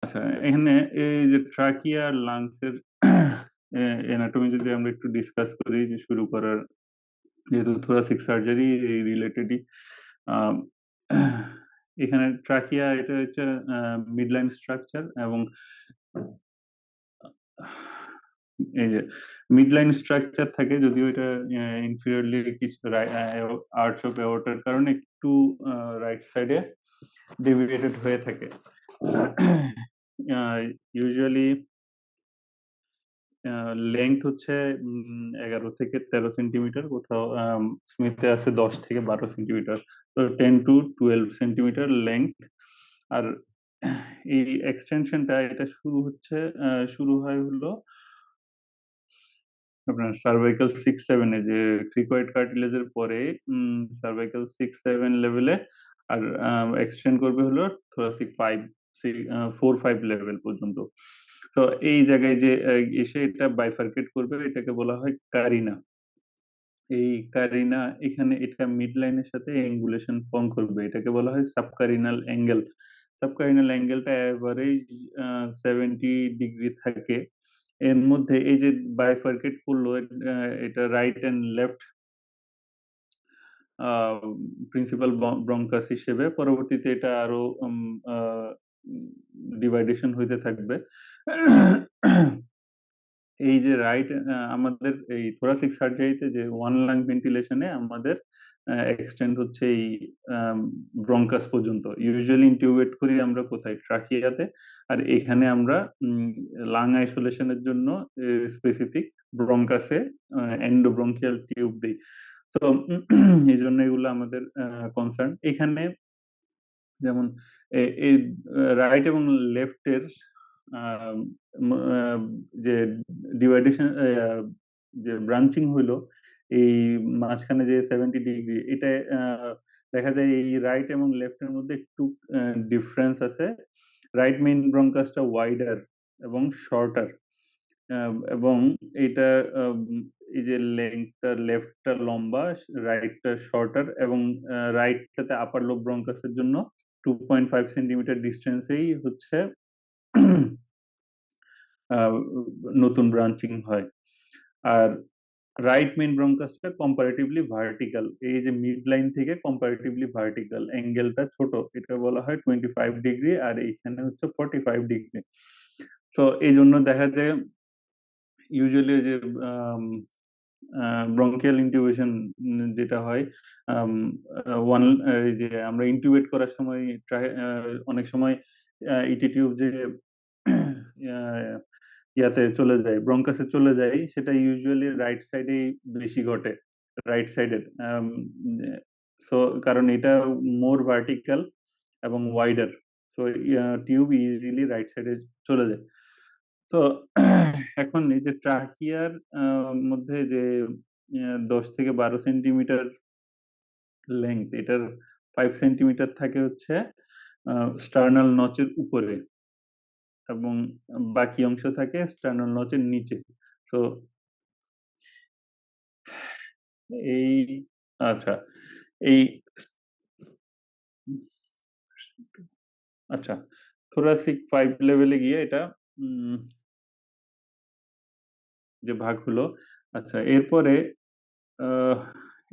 আচ্ছা, এখানে এই যে ট্রাকিয়া আর লাংস এর এনাটমি যদি আমরা একটু ডিসকাস করি, যে শুরু করার, যেহেতু থোরাসিক সার্জারি রিলেটেডই। এখানে ট্রাকিয়া এটা হচ্ছে মিডলাইন স্ট্রাকচার, এবং এই যে মিডলাইন স্ট্রাকচার থাকে, যদিও এটা ইনফিরিয়রলি কিছু আর্চ অফ অ্যাওর্টার কারণে একটু রাইট সাইডে ডেভিয়েটেড হয়ে থাকে। ইউজুয়ালি লেংথ হচ্ছে 11 থেকে 13 সেন্টিমিটার, কোথাও স্মিথে আছে 10 থেকে 12 সেন্টিমিটার, তো 10 to 12 সেন্টিমিটার লেংথ। আর এই এক্সটেনশনটা এটা শুরু হয় হলো আপনার সার্ভাইকাল 6-7 যে ক্রিকয়েড কার্টিলেজের পরে সার্ভাইকাল 6-7 লেভেলে, আর এক্সটেন্ড করবে হলো থোরাসিক 4-5 লেভেল পর্যন্ত। তো এই জায়গায় যে এসে এটা বাইফার্কেট করবে, এটাকে বলা হয় কারিনা। এই কারিনা এখানে এটা মিড লাইনের সাথে এঙ্গুলেশন ফর্ম করবে, এটাকে বলা হয় সাবকারিনাল অ্যাঙ্গেল। সাবকারিনাল অ্যাঙ্গেলটা এভারেজ 70 ডিগ্রি থাকে। এর মধ্যে এই যে বাইফার্কেট করলো, এটা right and left principal bronchus হিসেবে, পরবর্তীতে এটা আরো ডিভাইডেশন হইতে থাকবে। এই যে আমাদের এই থোরাসিক সার্জারিতে যে ওয়ান লাং ভেন্টিলেশনে আমাদের এক্সটেন্ড হচ্ছে এই ব্রঙ্কাস পর্যন্ত। ইউজুয়ালি ইনটিউবেট করি আমরা কোথায়, ট্রাকিয়াতে। আর এখানে আমরা লাং আইসোলেশনের জন্য স্পেসিফিক ব্রঙ্কাসে এন্ডোব্রঙ্কিয়াল টিউব দিই। তো এই জন্য এগুলো আমাদের কনসার্ন। এখানে যেমন এই রাইট এবং লেফটের যে ডিভাইডেশন, যে ব্রাঞ্চিং হইলো, এই মাঝখানে যে 70 ডিগ্রি, এটা দেখা যায় এই রাইট এবং লেফটের মধ্যে একটু ডিফারেন্স আছে। রাইট মেইন ব্রঙ্কাসটা ওয়াইডার এবং শর্টার, এবং এটা এই যে লেংথটা, লেফটটা লম্বা, রাইটটা শর্টার, এবং রাইটটাতে আপার লোব ব্রঙ্কাসের জন্য 2.5 সেন্টিমিটার ডিস্টেন্সেই হচ্ছে নতুন ব্রাঞ্চিং হয়। আর রাইট মেইন ব্রঙ্কাসটা কম্পারেটিভলি ভার্টিক্যাল, এই যে মিড লাইন থেকে কম্পারেটিভলি ভার্টিক্যাল, অ্যাঙ্গেলটা ছোট, এটা বলা হয় 25 ডিগ্রি, আর এইখানে হচ্ছে 45 ডিগ্রি। তো এই জন্য দেখা যায় ইউজুয়ালি যে ব্রঙ্কিয়াল ইন্টিউবেশন যেটা হয়, ওয়ান যে আমরা ইন্টিউবেট করার সময় অনেক সময় ইটি টিউব যে ইয়াতে চলে যায়, ব্রঙ্কাসে চলে যায়, সেটা ইউজুয়ালি রাইট সাইডেই বেশি ঘটে, রাইট সাইডের। সো কারণ এটা মোর ভার্টিক্যাল এবং wider, so tube easily right সাইডে চলে যায়। তো এখন এই যে ট্রাকিয়ার মধ্যে যে 10 থেকে 12 সেন্টিমিটার লেংথ, এটার 5 সেন্টিমিটার থাকে হচ্ছে স্টার্নাল নচের উপরে, এবং বাকি অংশ থাকে স্টার্নাল নচের নিচে। তো এই আচ্ছা, এই আচ্ছা, থোরাসিক 5 লেভেলে গিয়ে এটা যে ভাগ হলো। আচ্ছা, এরপরে আহ,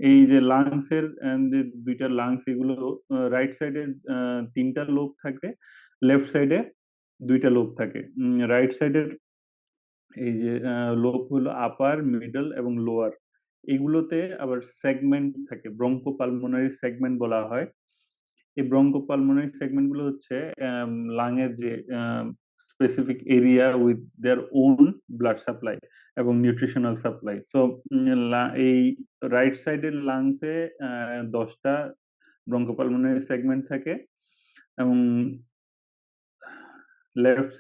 এই যে লাংস এর যে দুইটা লাংস, এগুলো রাইট সাইডে 3টা লোব থাকে, লেফট সাইডে 2টা লোব থাকে। রাইট সাইডের এই যে লোব হলো আপার, মিডল এবং লোয়ার। এগুলোতে আবার সেগমেন্ট থাকে, ব্রঙ্কোপালমোনারি সেগমেন্ট বলা হয়। এই ব্রঙ্কোপালমোনারি সেগমেন্ট গুলো হচ্ছে লাং এর যে specific area with their own blood supply এবং নিউট্রিশনাল সাপ্লাই। সো এই রাইট সাইডের লাংসে 10টা ব্রঙ্কোপালমোনারি সেগমেন্ট থাকে, এবং লেফট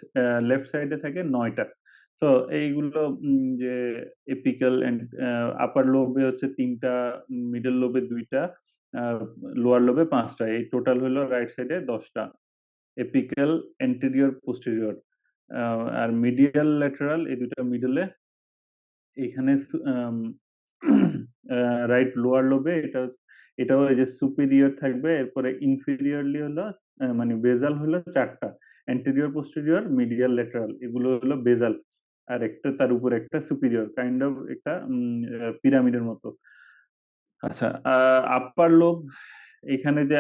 লেফট সাইডে থাকে 9টা। তো এইগুলো যে এপিক্যাল এন্ড আপার লোবে হচ্ছে 3টা, মিডল লোবে 2টা, লোয়ার লোবে 5টা, এই টোটাল হলো রাইট সাইডে 10টা। এপিক্যাল, এন্টেরিয়র, পোস্টেরিয়র, আর মিডিয়াল, ল্যাটেরাল, এই দুটো মিডলে। এখানে রাইট লোয়ার লোবে এটাও এই যে সুপিরিয়র থাকবে, এরপরে ইনফিরিয়রলি হলো মানে বেজাল হলো 4টা। অ্যান্টেরিয়র পোস্টেরিয়র মিডিয়াল ল্যাটারাল, এগুলো হলো বেজাল। আর একটা তার উপর একটা সুপিরিয়র, কাইন্ড অফ একটা পিরামিডের মতো। আচ্ছা, আপার লোব, এখানে যে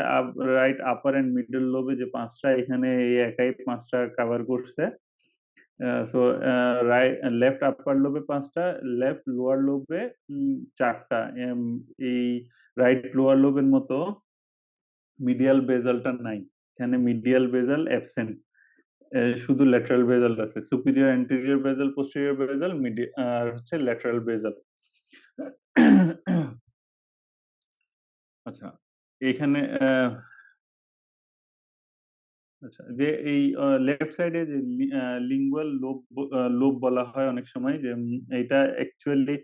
রাইট আপার এন্ড মিডল লোবে যে পাঁচটা, এখানে এই একাই পাঁচটা কভার করছে। সো রাইট লেফট আপার লোবে পাঁচটা, লেফট লোয়ার লোবে চারটা। এই রাইট লোয়ার লোবের মতো মিডিয়াল বেজালটা নাই, এখানে মিডিয়াল বেজাল অ্যাবসেন্ট, শুধু ল্যাটারাল বেজাল আছে। সুপিরিয়র অ্যান্টেরিয়র বেজাল, পোস্টেরিয়র বেজাল, আর হচ্ছে ল্যাটারাল বেজাল। আচ্ছা, এখানে আচ্ছা, যে এই লেফট সাইডে যে লিঙ্গুয়াল লোব, লোব বলা হয় অনেক সময়, যে এটা অ্যাকচুয়ালি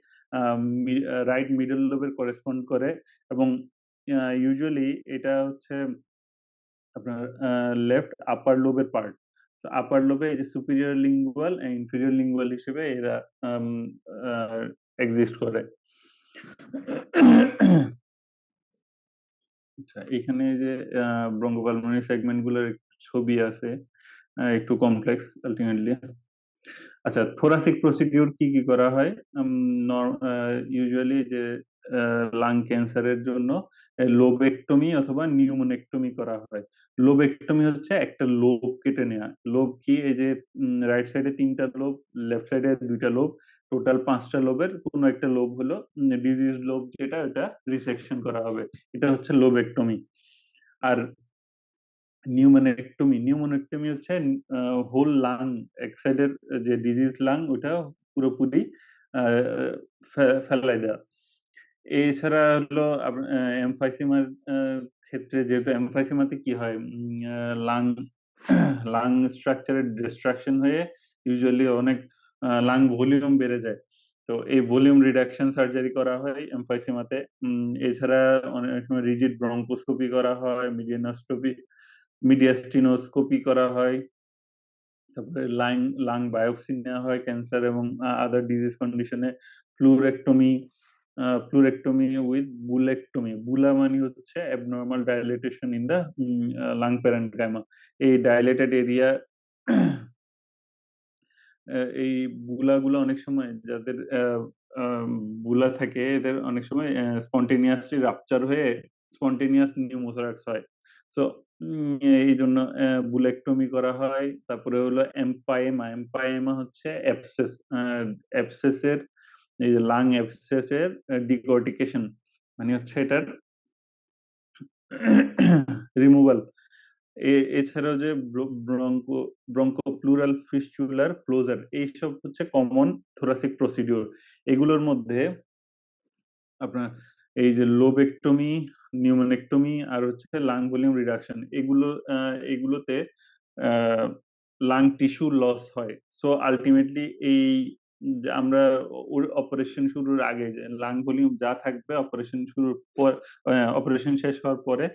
রাইট মিডল লোবের করেসপন্ড করে, এবং ইউজুয়ালি এটা হচ্ছে আপনার লেফট আপার লোবের পার্ট। আপার লোবে এই যে সুপিরিয়র লিঙ্গুয়াল, ইনফিরিয়র লিঙ্গুয়াল হিসেবে এরা এক্সিস্ট করে। আচ্ছা, এখানে যে ব্রঙ্কোপালমোনারি সেগমেন্ট গুলোর ছবি আছে, একটু কমপ্লেক্স আলটিমেটলি। আচ্ছা, থোরাসিক প্রসিডিউর কি কি করা হয়? ইউজুয়ালি যে লাং ক্যান্সারের জন্য লোবেক্টমি অথবা নিউমোনেক্টমি করা হয়। লোবেক্টমি হচ্ছে একটা লোব কেটে নেওয়া। লোব কি, এই যে রাইট সাইডে তিনটা লোব, লেফট সাইডে দুইটা লোব, টোটাল পাঁচটা লোবের কোনো একটা লোব হলো ডিজিজ লোব, যেটা এটা রিসেকশন করা হবে, এটা হচ্ছে লোবেক্টমি। আর নিউমোনেক্টমি হচ্ছে হোল লাং, এক সাইডের যে ডিজিজ লাং ওটা পুরোপুরি ফেলাই দেওয়া। এছাড়া হলো এমফাইসিমার ক্ষেত্রে, যেহেতু এমফাইসিমাতে কি হয়, লাং লাং স্ট্রাকচারের ডিস্ট্রাকশন হয়ে ইউজুয়ালি অনেক লাং ভলিউম বেড়ে যায়, তো এই ভলিউম রিডাকশন সার্জারি করা হয় এমফাইসিমাতে। এছাড়া অনেক সময় রিজিড ব্রঙ্কোস্কোপি করা হয়, মিডিয়াস্টিনোস্কোপি করা হয়, তারপরে লাং লাং বায়োপসি নেওয়া হয় ক্যান্সার এবং আদার ডিজিজ কন্ডিশনে। Pleurectomy, pleurectomy with bullectomy. Bulla মানে হচ্ছে abnormal dilatation in the lung parenchyma. এই ডাইলেটেড এরিয়া, এই বুলাগুলো অনেক সময় যাদের বুলা থাকে, এদের অনেক সময় স্পন্টেনিয়াসলি রাপচার হয়ে স্পন্টেনিয়াস নিউমোথরাক্স হয়। সো এই জন্য বুলেক্টমি করা হয়। তারপরে হলো এম্পায়েমা। এম্পায়েমা হচ্ছে অ্যাবসেসের, এই যে লাং অ্যাবসেসের ডিকর্টিকেশন, মানে হচ্ছে এটার রিমুভাল। এছাড়াও যে ব্রঙ্কো প্লুরাল ফিস্চুলার ক্লোজার, এইসব হচ্ছে কমন থোরাসিক প্রসিডিউর। এগুলোর মধ্যে আপনার এই যে লোবেক্টমি, নিউমোনেক্টমি আর হচ্ছে লাং ভলিউম রিডাকশন, এগুলোতে লাং টিস্যু লস হয়। সো আলটিমেটলি এই যে আমরা অপারেশন শুরুর আগে যে লাং ভলিউম যা থাকবে, অপারেশন শুরুর পর, অপারেশন শেষ হওয়ার পরে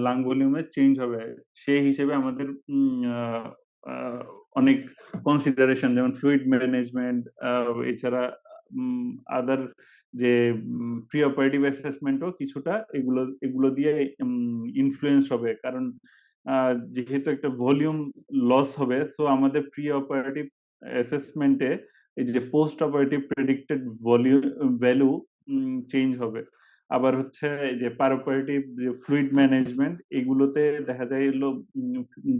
লাং ভলিউমে চেঞ্জ হবে, সেই হিসেবে আমাদের অনেক কনসিডারেশন, যেমন ফ্লুইড ম্যানেজমেন্ট, এছাড়া আদার যে প্রি অপারেটিভ অ্যাসেসমেন্টও কিছুটা এগুলো এগুলো দিয়ে ইনফ্লুয়েন্স হবে। কারণ যেহেতু একটা ভলিউম লস হবে, সো আমাদের প্রি অপারেটিভ অ্যাসেসমেন্টে এই যে post operative predicted volume value change হবে। আবার হচ্ছে এই যে পারোপারেটিভ যে ফ্লুইড ম্যানেজমেন্ট, এগুলোতে দেখা যায় হলো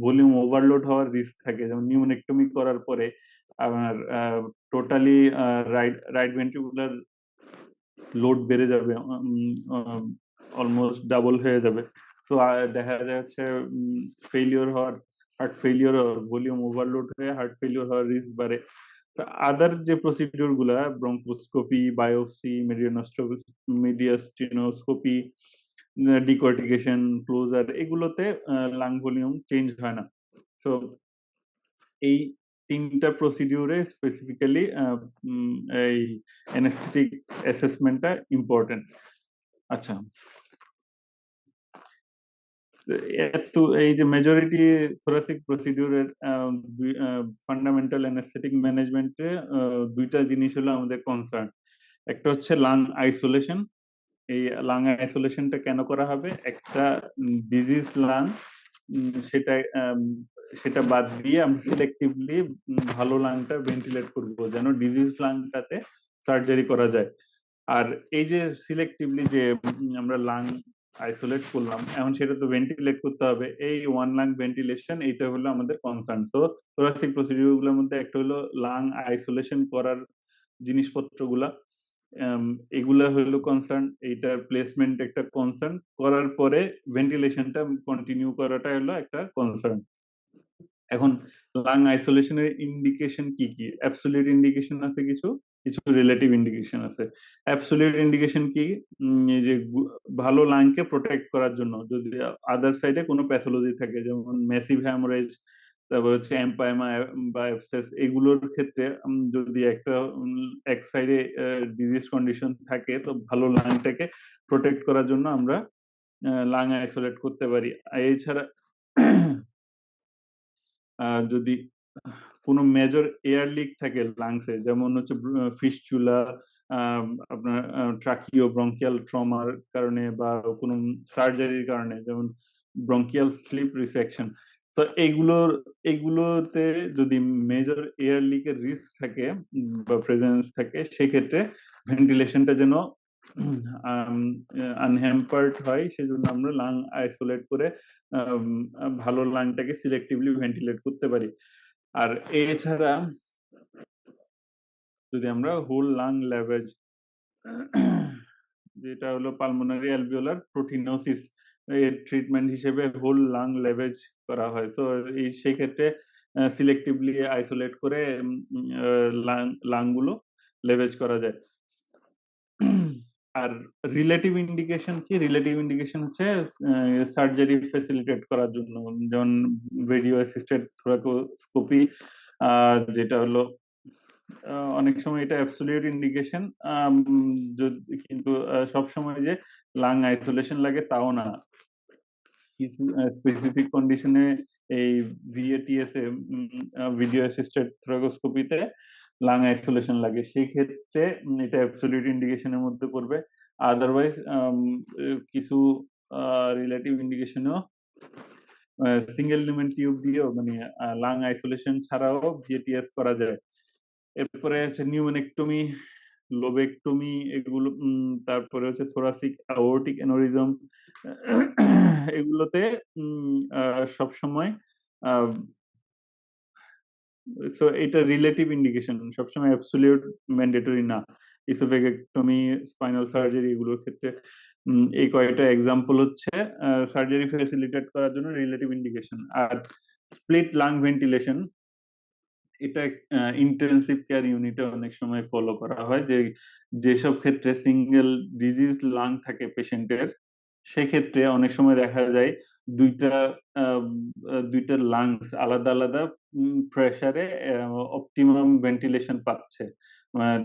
ভলিউম ওভারলোড হওয়ার রিস্ক থাকে। যেমন নিউমোনেক্টমি করার পরে আপনার totally right right ventricular load বেড়ে যাবে, অলমোস্ট ডাবল হয়ে যাবে। তো দেখা যাচ্ছে ফেলিওর হওয়ার, হার্ট ফেলিওর, ভলিউম ওভারলোড হয়ে হার্ট ফেলিওর হওয়ার রিস্ক বাড়ে। আদার যে প্রসিডিউর গুলা, ব্রঙ্কোস্কোপি, বায়োপসি, মিডিয়াস্টিনোস্কোপি, ডিকর্টিকেশন, ক্লোজার, এগুলোতে লাং ভলিউম চেঞ্জ হয় না। সো এই তিনটা প্রসিডিউরে স্পেসিফিক্যালি এই অ্যানেস্থেটিক অ্যাসেসমেন্টটা ইম্পর্টেন্ট। আচ্ছা, তো এই যে মেজরিটি থোরাসিক প্রসিডিউরের ফান্ডামেন্টাল অ্যানেস্থেটিক ম্যানেজমেন্টে দুইটা জিনিস হলো আমাদের কনসার্ন। একটা হচ্ছে লাং আইসোলেশন। এই লাং আইসোলেশনটা কেন করা হবে? একটা ডিজিজ লাং, সেটা সেটা বাদ দিয়ে আমরা সিলেক্টিভলি ভালো লাংটা ভেন্টিলেট করব, যেন ডিজিজ লাংটাতে সার্জারি করা যায়। আর এই যে সিলেক্টিভলি যে আমরা লাং আইসোলেট করলাম, এখন সেটা তো ভেন্টিলেট করতে হবে, এই ওয়ান লাং ভেন্টিলেশন, এইটা হলো আমাদের কনসার্ন। তো থোরাসিক প্রসিডিউর গুলোর মধ্যে একটা হলো লাং আইসোলেশন করার জিনিসপত্রগুলা, এগুলা হলো কনসার্ন, এইটার প্লেসমেন্ট একটা কনসার্ন, করার পরে ভেন্টিলেশনটা কন্টিনিউ করাটা হলো একটা কনসার্ন। এখন লাং আইসোলেশনের ইন্ডিকেশন কি কি? অ্যাবসলিউট ইন্ডিকেশন আছে কিছু, কিছু রিলেটিভ ইন্ডিকেশন আছে। অ্যাবসলিউট ইন্ডিকেশন কি? এই যে ভালো লাংকে প্রোটেক্ট করার জন্য যদি আদার সাইডে কোনো প্যাথোলজি থাকে, যেমন ম্যাসিভ হ্যামোরেজ, তারপর হচ্ছে এম্পাইমা বা অ্যাবসেস, এগুলোর ক্ষেত্রে যদি একটা এক সাইডে ডিজিজ কন্ডিশন থাকে, তো ভালো লাংটাকে প্রোটেক্ট করার জন্য আমরা লাং আইসোলেট করতে পারি। এছাড়া যদি কোনো মেজর এয়ার লিক থাকে লাংসে, যেমন হচ্ছে ফিস্চুলা, আপনার ট্রাকিও ব্রঙ্কিয়াল ট্রমার কারণে, বা কোনো সার্জারির কারণে, যেমন ব্রঙ্কিয়াল স্লিপ রিসেকশন, তো এগুলোতে যদি মেজর এয়ার লিকের রিস্ক থাকে বা প্রেজেন্স থাকে, সেক্ষেত্রে ভেন্টিলেশনটা যেন আনহ্যাম্পার্ড হয়, সেজন্য আমরা লাং আইসোলেট করে ভালো লাংটাকে সিলেক্টিভলি ভেন্টিলেট করতে পারি। আর এছাড়া যদি আমরা হোল লাং ল্যাভেজ, যেটা হলো পালমোনারি অ্যালভিওলার প্রোটিনোসিস, এর ট্রিটমেন্ট হিসেবে হোল লাং ল্যাভেজ করা হয়। তো এই সেই ক্ষেত্রে সিলেক্টিভলি আইসোলেট করে লাংগুলো লেভেজ করা যায়। আর রিলেটিভ ইন্ডিকেশন কি? রিলেটিভ ইন্ডিকেশন হচ্ছে সার্জারি ফেসিলিটেট করার জন্য, যেমন ভিডিও অ্যাসিস্টেড থোরাকোস্কোপি, যেটা হলো অনেক সময় এটা অ্যাবসলিউট ইন্ডিকেশন, কিন্তু সব সময় যে লাং আইসোলেশন লাগে তাও না। কিছু স্পেসিফিক কন্ডিশনে এই ভিএটিএস এ, ভিডিও অ্যাসিস্টেড থোরাকোস্কোপিতে লাং আইসোলেশন লাগে, সেই ক্ষেত্রে এটা অ্যাবসলিউট ইন্ডিকেশনের মধ্যে পড়বে। আদারওয়াইজ কিছু রিলেটিভ ইন্ডিকেশনেও সিঙ্গেল লুমেন টিউব দিয়েও, মানে লাং আইসোলেশন ছাড়াও ভিএটিএস করা যায়। এরপরে হচ্ছে নিউমোনেক্টমি, লোবেক্টমি, এগুলো তারপরে হচ্ছে থোরাসিক অ্যাওর্টিক অ্যানোরিজম, এগুলোতে সব সময় সো এটা রিলেটিভ ইন্ডিকেশন, সবসময় অ্যাবসলিউট ম্যান্ডেটরি না। ইসোফেগেক্টমি, স্পাইনাল সার্জারি, এগুলোর ক্ষেত্রে এই কয়েকটা এক্সাম্পল হচ্ছে সার্জারি ফ্যাসিলিটেট করার জন্য রিলেটিভ ইন্ডিকেশন। আর স্প্লিট লাং ভেন্টিলেশন, এটা ইন্টেন্সিভ কেয়ার ইউনিটে অনেক সময় ফলো করা হয়, যে যেসব ক্ষেত্রে সিঙ্গেল ডিজিজ লাং থাকে পেশেন্টের, সেক্ষেত্রে অনেক সময় দেখা যায় দুইটা আহ, দুইটা লাংস আলাদা আলাদা প্রেসারে অপটিমাম ভেন্টিলেশন পাচ্ছে।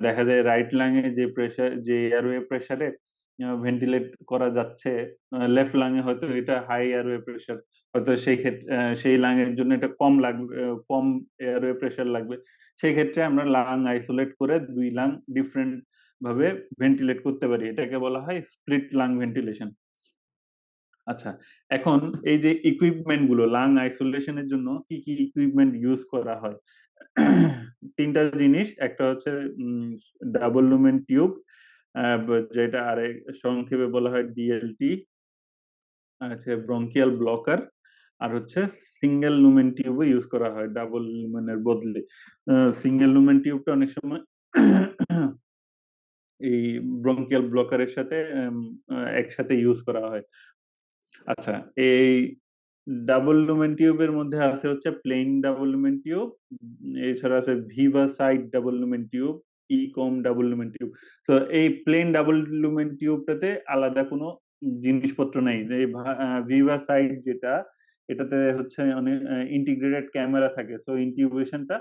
দেখা যায় রাইট লাংয়ে যে প্রেসার, যে এয়ারওয়ে প্রেসারে ভেন্টিলেট করা যাচ্ছে, লেফট লাংয়ে হয়তো এটা হাই এয়ারওয়ে প্রেসার, হয়তো সেই ক্ষেত্রে সেই লাংয়ের জন্য এটা কম লাগবে, কম এয়ারওয়ে প্রেসার লাগবে। সেই ক্ষেত্রে আমরা লাং আইসোলেট করে দুই লাং ডিফারেন্ট ভাবে ভেন্টিলেট করতে পারি, এটাকে বলা হয় স্প্লিট লাং ভেন্টিলেশন। আচ্ছা, এখন এই যে ইকুইপমেন্ট গুলো লাং আইসোলেশনের জন্য কি কি ইকুইপমেন্ট ইউজ করা হয়, তিনটা জিনিস। একটা হচ্ছে ডাবল লুমেন টিউব, যেটা আরেক সংক্ষেপে বলা হয় ডিএলটি, আছে ব্রঙ্কিয়াল ব্লকার, আর হচ্ছে সিঙ্গেল লুমেন টিউব ইউজ করা হয় ডাবল লুমেনের বদলে। সিঙ্গেল লুমেন টিউবটা অনেক সময় এই ব্রঙ্কিয়াল ব্লকারের সাথে একসাথে ইউজ করা হয়। আচ্ছা, এই ডাবল লুমেন টিউবের মধ্যে আছে হচ্ছে প্লেন ডাবল লুমেন টিউব, এছাড়া আছে VivaSight double lumen tube, ইকম ডাবল লুমেন টিউব। তো এই প্লেন ডাবল লুমেন টিউবটাতে আলাদা কোনো জিনিসপত্র নেই। এই ভিভা সাইড যেটা, এটাতে হচ্ছে অনেক ইন্টিগ্রেটেড ক্যামেরা থাকে, তো ইনটিউবেশনটা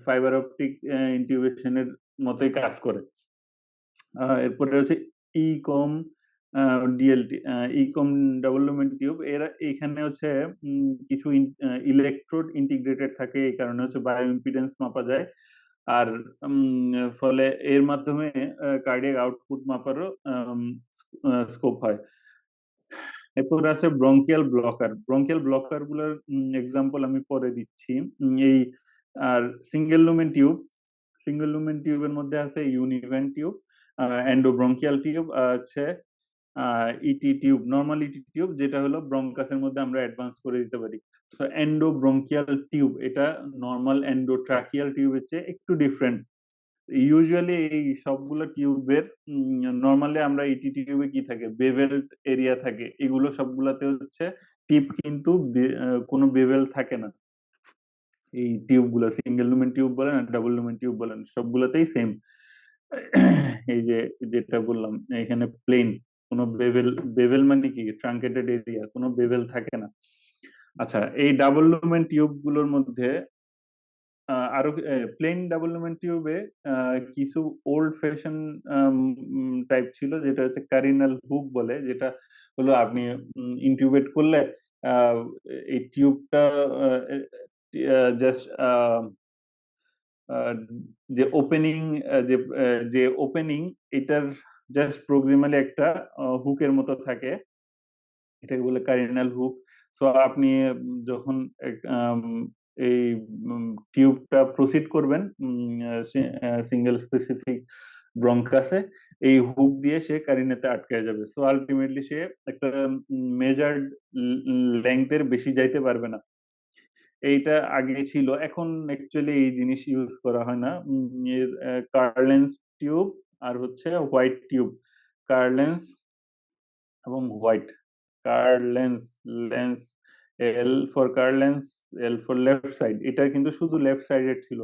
ফাইবার অপটিক ইনটিউবেশনের মতোই কাজ করে। এরপরে হচ্ছে ইকম ডিএলটি, ইকম ডেভেলপমেন্ট টিউব, এরা এখানে হচ্ছে কিছু ইলেকট্রোড ইন্টিগ্রেটেড থাকে, এই কারণে হচ্ছে বায়ো ইম্পিডেন্স মাপা যায়। আর ফলে এর মাধ্যমে কার্ডিয়াক আউটপুট মাপারও স্কোপ হয়। এরপর আছে ব্রঙ্কিয়াল ব্লকার গুলোর এক্সাম্পল আমি পরে দিচ্ছি। এই আর সিঙ্গেল লুমেন টিউবের মধ্যে আছে ইউনিভেন টিউব, এন্ডোব্রঙ্কিয়াল টিউব আছে, ইটি টিউব, নর্মাল ইটি টিউব যেটা হলো ব্রঙ্কাসের মধ্যে আমরা অ্যাডভান্স করে দিতে পারি। তো এন্ডোব্রঙ্কিয়াল টিউব এটা নর্মাল এন্ডোট্রাকিয়াল টিউবের চেয়ে একটু ডিফারেন্ট। ইউজুয়ালি এই সবগুলো টিউবের নর্মালি আমরা ইটি টিউবে কি থাকে, বেভেল এরিয়া থাকে, এগুলো সবগুলাতে হচ্ছে টিপ কিন্তু কোনো বেভেল থাকে না। এই টিউব গুলো সিঙ্গেল লুমেন টিউব বলেন আর ডাবল লুমেন টিউব বলেন সবগুলোতেই সেম। এই যে যেটা বললাম এখানে প্লেন, কোনো বেভেল, বেভেল মানে কি ট্রাঙ্কেটেড এরিয়া, কোনো বেভেল থাকে না। আচ্ছা, এই ডাবল লুমেন টিউব গুলোর মধ্যে আরো প্লেন ডাবল লুমেন টিউবে কিছু ওল্ড ফ্যাশন টাইপ ছিল, যেটা হচ্ছে কারিনাল হুক বলে, যেটা হলো আপনি ইনটিউবেট করলে আহ, এই টিউবটা জাস্ট আহ, যে ওপেনিং, যে যে ওপেনিং এটার জাস্ট প্রক্সিমালি একটা হুকের মতো থাকে, এটাকে বলে কার্ডিনাল হুক। সো আপনি যখন আম, এই টিউবটা প্রসিড করবেন সিঙ্গেল স্পেসিফিক ব্রঙ্কাসে, এই হুক দিয়ে সে কারিনাতে আটকে যাবে। সো আলটিমেটলি সে একটা মেজার্ড লেংথের বেশি যাইতে পারবে না। এইটা আগে ছিল, এখন অ্যাকচুয়ালি এই জিনিস ইউজ করা হয় না। কার্লেন্স টিউব আর হচ্ছে হোয়াইট টিউব, কার্লেন্স এবং White. Carlens, lens, L for Carlens, L for left side, এটা কিন্তু শুধু লেফট সাইডেড ছিল,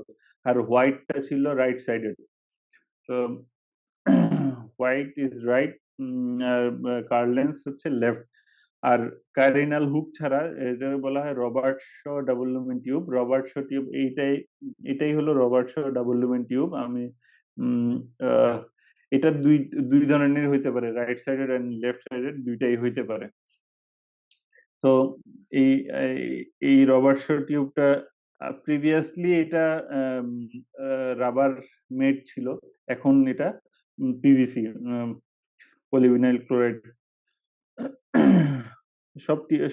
আর হোয়াইটটা ছিল রাইট সাইডেড। তো হোয়াইট ইজ রাইট, আর কার্লেন্স হচ্ছে লেফট। আর কার্ডিনাল হুক ছাড়া এটা বলা হয় Robert Shaw double lumen tube. Robert Shaw tube এইটাই, এটাই হলো Robert Shaw double lumen tube. আমি উম, আহ, এটা দুই দুই ধরনের হইতে পারে, right sided and left sided দুইটাই হইতে পারে। তো এই এই রবার্ট শ টিউবটা প্রিভিয়াসলি এটা রাবার মেড ছিল, এখন এটা পিভিসি, পলিভিনাইল ক্লোরাইড।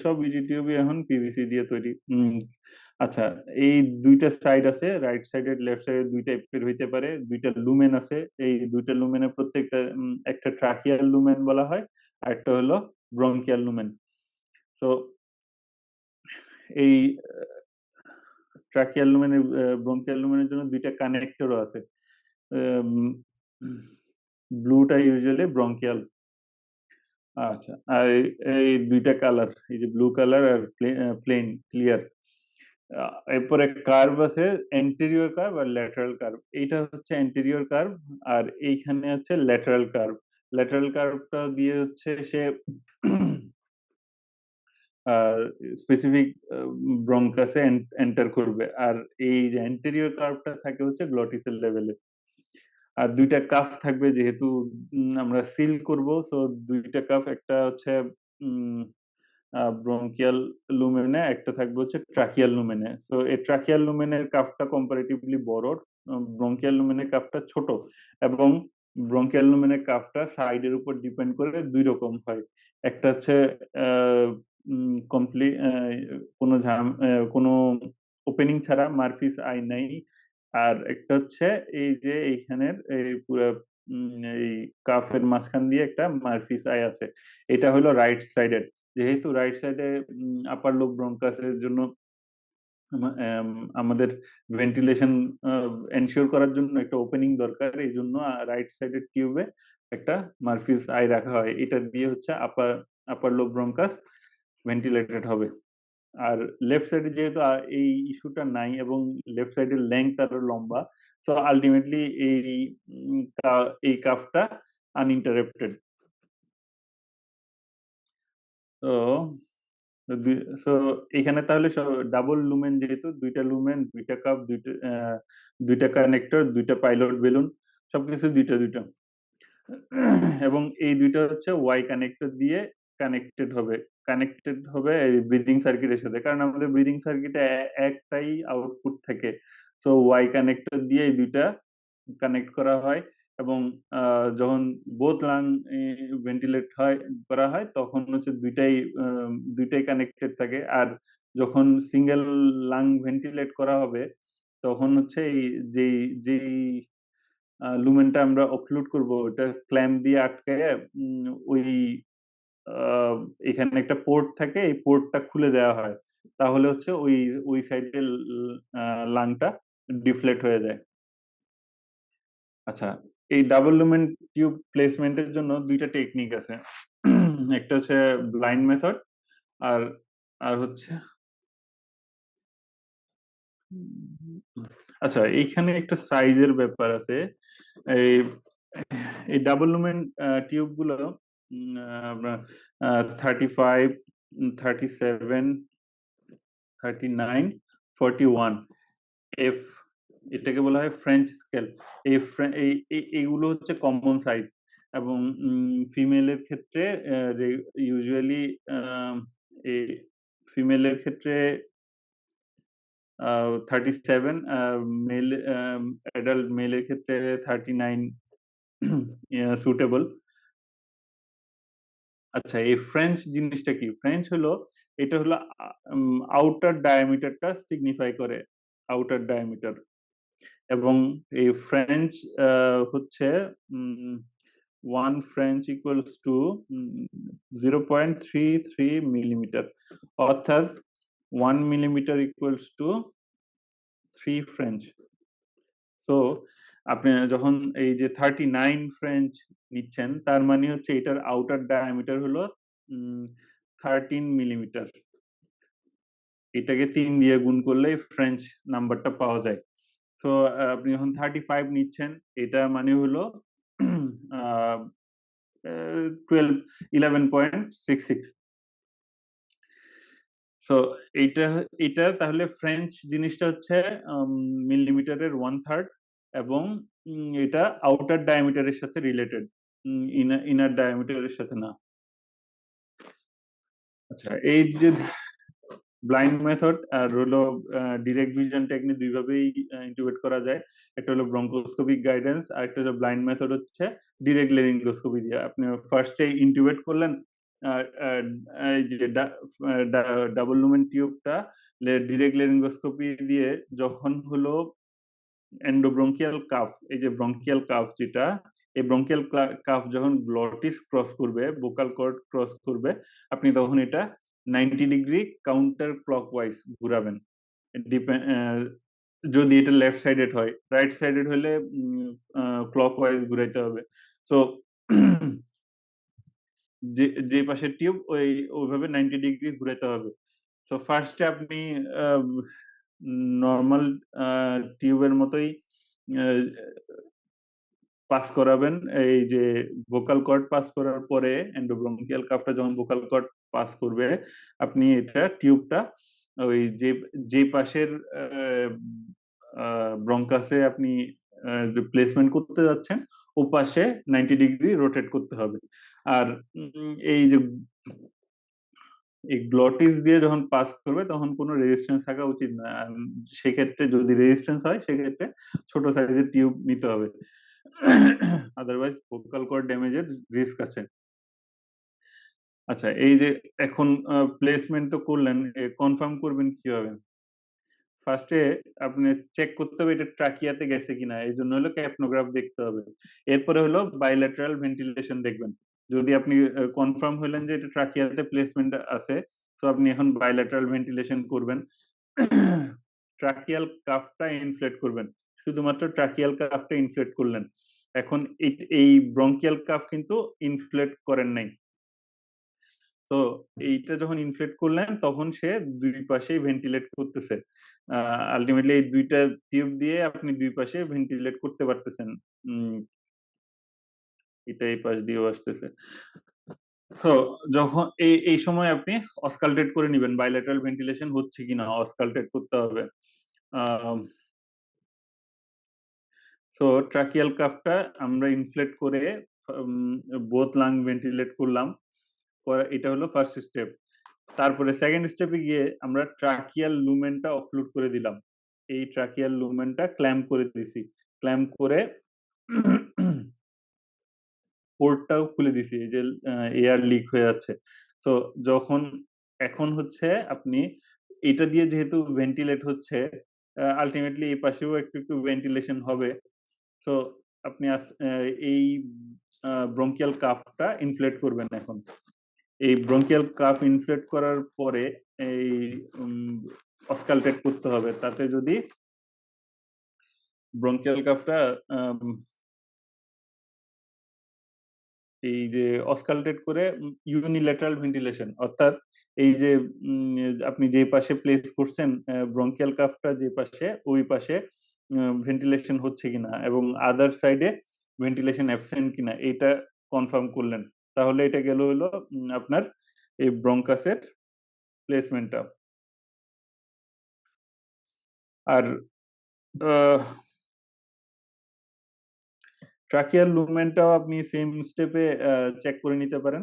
সব ইজি টিউবই এখন পিভিসি দিয়ে তৈরি। আচ্ছা, এই দুইটা সাইড আছে, রাইট সাইডের লেফট সাইডের দুই টাইপের হইতে পারে, দুইটা লুমেন আছে। এই দুইটা লুমেনের প্রত্যেকটা একটা ট্রাকিয়াল লুমেন বলা হয়, আর একটা হলো ব্রঙ্কিয়াল লুমেন। তো এই ট্রাকিয়াল লুমেনের ব্রঙ্কিয়াল লুমেনের জন্য দুইটা কানেক্টরও আছে। ব্লুটা ইউজুয়ালি ব্রঙ্কিয়াল। আচ্ছা, আর এই দুইটা কালার, এই যে ব্লু কালার আর প্লেন ক্লিয়ার। এরপরে কার্ভ আছে, এন্টেরিয়র কার্ভ আর ল্যাটারাল কার্ভ। এইটা হচ্ছে এন্টেরিয়র কার্ভ, আর এইখানে হচ্ছে ল্যাটারাল কার্ভ। ল্যাটারাল কার্ভটা দিয়ে হচ্ছে সে স্পেসিফিক ব্রঙ্কাসে এন্টার করবে। আর এই যে অ্যান্টেরিয়র কার্ভটা থাকে হচ্ছে গ্লটিসের লেভেলে। আর দুইটা কাফ থাকবে, যেহেতু আমরা সিল করব, সো দুইটা কাফ, একটা হচ্ছে ব্রঙ্কিয়াল লুমেনে, একটা থাকবে হচ্ছে ট্রাকিয়াল লুমেনে। সো এই ট্রাকিয়াল লুমেনের কাফটা কম্পারেটিভলি বড়, ব্রঙ্কিয়াল লুমেনের কাফটা ছোট। এবং ব্রঙ্কিয়াল লুমেনের কাফটা সাইডের উপর ডিপেন্ড করে দুই রকম হয়। একটা হচ্ছে কমপ্লিট, কোনো ওপেনিং ছাড়া, মারফিস আই নাই। আর একটা হচ্ছে এই যে এইখানের এই পুরো এই কাফের মাঝখান দিয়ে একটা মারফিস আই আছে, এটা হলো রাইট সাইডের। যেহেতু রাইট সাইডে আপার লোব ব্রঙ্কাসের জন্য আমাদের ভেন্টিলেশন এনশিওর করার জন্য একটা ওপেনিং দরকার, এই জন্য রাইট সাইডের টিউবে একটা মারফিস আই রাখা হয়, এটা দিয়ে হচ্ছে আপার লোব ব্রঙ্কাস ভেন্টিলেটেড হবে। আর লেফট সাইডে যেহেতু এই ইস্যুটা নাই এবং লেফট সাইডের লেংথ আরো লম্বা, সো আলটিমেটলি এই কাফটা আনইন্টারাপ্টেড। তো সো এখানে তাহলে ডাবল লুমেন, যেহেতু দুইটা লুমেন, দুইটা কাপ, দুইটা কানেক্টর, দুইটা পাইলট বেলুন, সবকিছু দুইটা দুইটা। এবং এই দুইটা হচ্ছে ওয়াই কানেক্টর দিয়ে কানেক্টেড হবে এই ব্রিদিং সার্কিটের সাথে, কারণ আমাদের ব্রিদিং সার্কিটে একটাই আউটপুট থাকে। তো ওয়াই কানেক্টর দিয়ে এই দুইটা কানেক্ট করা হয়। এবং যখন বোথ লাং ভেন্টিলেট করা হয় তখন হচ্ছে দুইটাই কানেক্টেড থাকে। আর যখন সিঙ্গেল লাং ভেন্টিলেট করা হবে তখন হচ্ছে এই যেই যেই লুমেনটা আমরা অক্লুড করব ওটা ক্ল্যাম্প দিয়ে আটকে ওই আহ, এখানে একটা পোর্ট থাকে, এই পোর্টটা খুলে দেওয়া হয়, তাহলে হচ্ছে ওই ওই সাইডের লাংটা ডিফ্লেক্ট হয়ে যায়। আচ্ছা, এই ডাবল লুমেন টিউব প্লেসমেন্টের জন্য দুইটা টেকনিক আছে। একটা হচ্ছে ব্লাইন্ড মেথড, আর আর হচ্ছে আচ্ছা, এইখানে একটা সাইজের ব্যাপার আছে। এই এই ডাবল লুমেন টিউব গুলো আপনার 35, 37, 39, 41 এফ, এটাকে বলা হয় ফ্রেঞ্চ স্কেল। এইগুলো হচ্ছে কমন সাইজ। এবং ফিমেলের ক্ষেত্রে ইউজুয়ালি এই ফিমেলের ক্ষেত্রে 37, মেল অ্যাডাল্ট মেলের ক্ষেত্রে 39 সুটেবল। আচ্ছা, এই ফ্রেঞ্চ জিনিসটা কি? ফ্রেঞ্চ হলো, এটা হলো আউটার ডায়ামিটারটা সিগনিফাই করে, আউটার ডায়ামিটার। এবং এই ফ্রেঞ্চ হচ্ছে one French equals to 0.33 millimetre, অর্থাৎ 1 millimetre equals to 3 French. So আপনি যখন এই যে 39 ফ্রেঞ্চ নিচ্ছেন, তার মানে হচ্ছে এটার আউটার ডায়ামিটার হলো 13 মিলিমিটার। এটাকে 3 দিয়ে গুণ করলে ফ্রেঞ্চ নাম্বারটা পাওয়া যায়। তো আপনি যখন 35 নিচ্ছেন, এটা মানে হলো 11.66। সো এইটা এটা তাহলে ফ্রেঞ্চ জিনিসটা হচ্ছে মিলিমিটারের 1/3, এবং এটা আউটার ডায়ামিটারের সাথে রিলেটেড, ইনার ডায়ামিটারের সাথে না। আচ্ছা, এই যে ব্লাইন্ড মেথড আর হলো ডিরেক্ট ভিশন টেকনিক, দুইভাবেই ইন্টিগ্রেট করা যায়। একটা হলো ব্রঙ্কোস্কোপিক গাইডেন্স, আর একটা হলো ব্লাইন্ড মেথড হচ্ছে ডিরেক্ট লেরিঙ্গোস্কোপি দিয়ে। আপনি ফার্স্টে ইন্টিগ্রেট করলেন এই যে ডাবল লুমেন টিউবটা ডিরেক্ট লেরিঙ্গোস্কোপি দিয়ে, যখন হলো এন্ডোব্রঙ্কিয়াল কাফ, এই যে ব্রঙ্কিয়াল কাফ যেটা, এই ব্রঙ্কিয়াল কাফ যখন গ্লটিস ক্রস করবে, বোকাল কর্ড ক্রস করবে, আপনি তখন এটা 90 ডিগ্রি কাউন্টার ক্লকওয়াইজ ঘুরাবেন। যদি এটা লেফট সাইডেড হয়, রাইট সাইডেড হলে ক্লকওয়াইজ ঘুরাইতে হবে। সো যে যে পাশের টিউব ওইভাবে 90 ডিগ্রি ঘুরাইতে হবে। তো ফার্স্টে আপনি নর্মাল টিউবের মতোই পাস করাবেন। এই যে ভোকাল কর্ড পাস করার পরে এন্ডোব্রঙ্কিয়াল কাফটা যখন ভোকাল কর্ড পাস করবে, আপনি এটা টিউবটা ওই যে যে পাশের ব্রঙ্কাসে আপনি রিপ্লেসমেন্ট করতে যাচ্ছেন, ও পাশে 90 ডিগ্রি রোটেট করতে হবে। আর এই যে এই গ্লটিস দিয়ে যখন পাস করবে তখন কোনো রেজিস্ট্যান্স থাকা উচিত না। সেক্ষেত্রে যদি রেজিস্ট্যান্স হয়, সেক্ষেত্রে ছোট সাইজের টিউব নিতে হবে, আদারওয়াইজ ভোকাল কর্ড ড্যামেজের রিস্ক আছে। আচ্ছা, এই যে এখন প্লেসমেন্ট তো করলেন, কনফার্ম করবেন কিভাবে? ফার্স্টে আপনি চেক করতে হবে এটা ট্রাকিয়াতে গেছে কিনা, এই জন্য হলো ক্যাপনোগ্রাফ দেখতে হবে। এরপরে হলো বাইল্যাটারাল ভেন্টিলেশন দেখবেন। যদি আপনি কনফার্ম হলেন যে এটা ট্রাকিয়াতে প্লেসমেন্ট আছে, তো আপনি এখন বাইল্যাটারাল ভেন্টিলেশন করবেন। ট্রাকিয়াল কাফটা ইনফ্লেট করবেন, শুধুমাত্র ট্রাকিয়াল কাফটা ইনফ্লেট করলেন। এখন এই ব্রঙ্কিয়াল কাফ কিন্তু ইনফ্লেট করেন নাই। তো এইটা যখন ইনফ্লেট করলেন তখন সে দুই পাশেই ভেন্টিলেট করতেছে। আলটিমেটলি এই দুইটা টিউব দিয়ে আপনি দুই পাশে ভেন্টিলেট করতে পারতেছেন। এটা এই পাশ দিয়েও আসতেছে। তো যখন এই সময় আপনি অসকালটেট করে নেবেন, বাইলেটারাল ভেন্টিলেশন হচ্ছে কিনা অসকালটেট করতে হবে। তো ট্রাকিয়াল কাফটা আমরা ইনফ্লেট করে বোথ লাং ভেন্টিলেট করলাম, এটা হলো ফার্স্ট স্টেপ। তারপরে সেকেন্ড স্টেপে গিয়ে আমরা ট্রাকিয়াল লুমেনটা অক্লুড করে দিলাম। এই ট্রাকিয়াল লুমেনটা ক্ল্যাম্প করে দিছি। ক্ল্যাম্প করে পোর্টটাও খুলে দিছি, এই যে এয়ার লিক হয়ে যাচ্ছে। তো যখন এখন হচ্ছে আপনি এটা দিয়ে যেহেতু ভেন্টিলেট হচ্ছে, আলটিমেটলি এই পাশেও একটু একটু ভেন্টিলেশন হবে। তো আপনি এই ব্রঙ্কিয়াল কাপটা ইনফ্লেট করবেন এখন। এই ব্রঙ্কিয়াল কাপ ইনফ্লেট করার পরে এই অস্কালটেট করতে হবে। তাতে যদি ব্রঙ্কিয়াল কাপটা এই যে অস্কালটেট করে ইউনিল্যাটারাল ভেন্টিলেশন, অর্থাৎ এই যে আপনি যে পাশে প্লেস করছেন ব্রঙ্কিয়াল কাপটা, যে পাশে ওই পাশে ভেন্টিলেশন হচ্ছে কিনা এবং আদার সাইডে ভেন্টিলেশন অ্যাবসেন্ট কিনা এটা কনফার্ম করলেন, তাহলে এটা গেল হলো আপনার এই ব্রঙ্কাসের প্লেসমেন্টটা। আর ট্রাকিয়াল লুমেনটাও আপনি সেম স্টেপে চেক করে নিতে পারেন।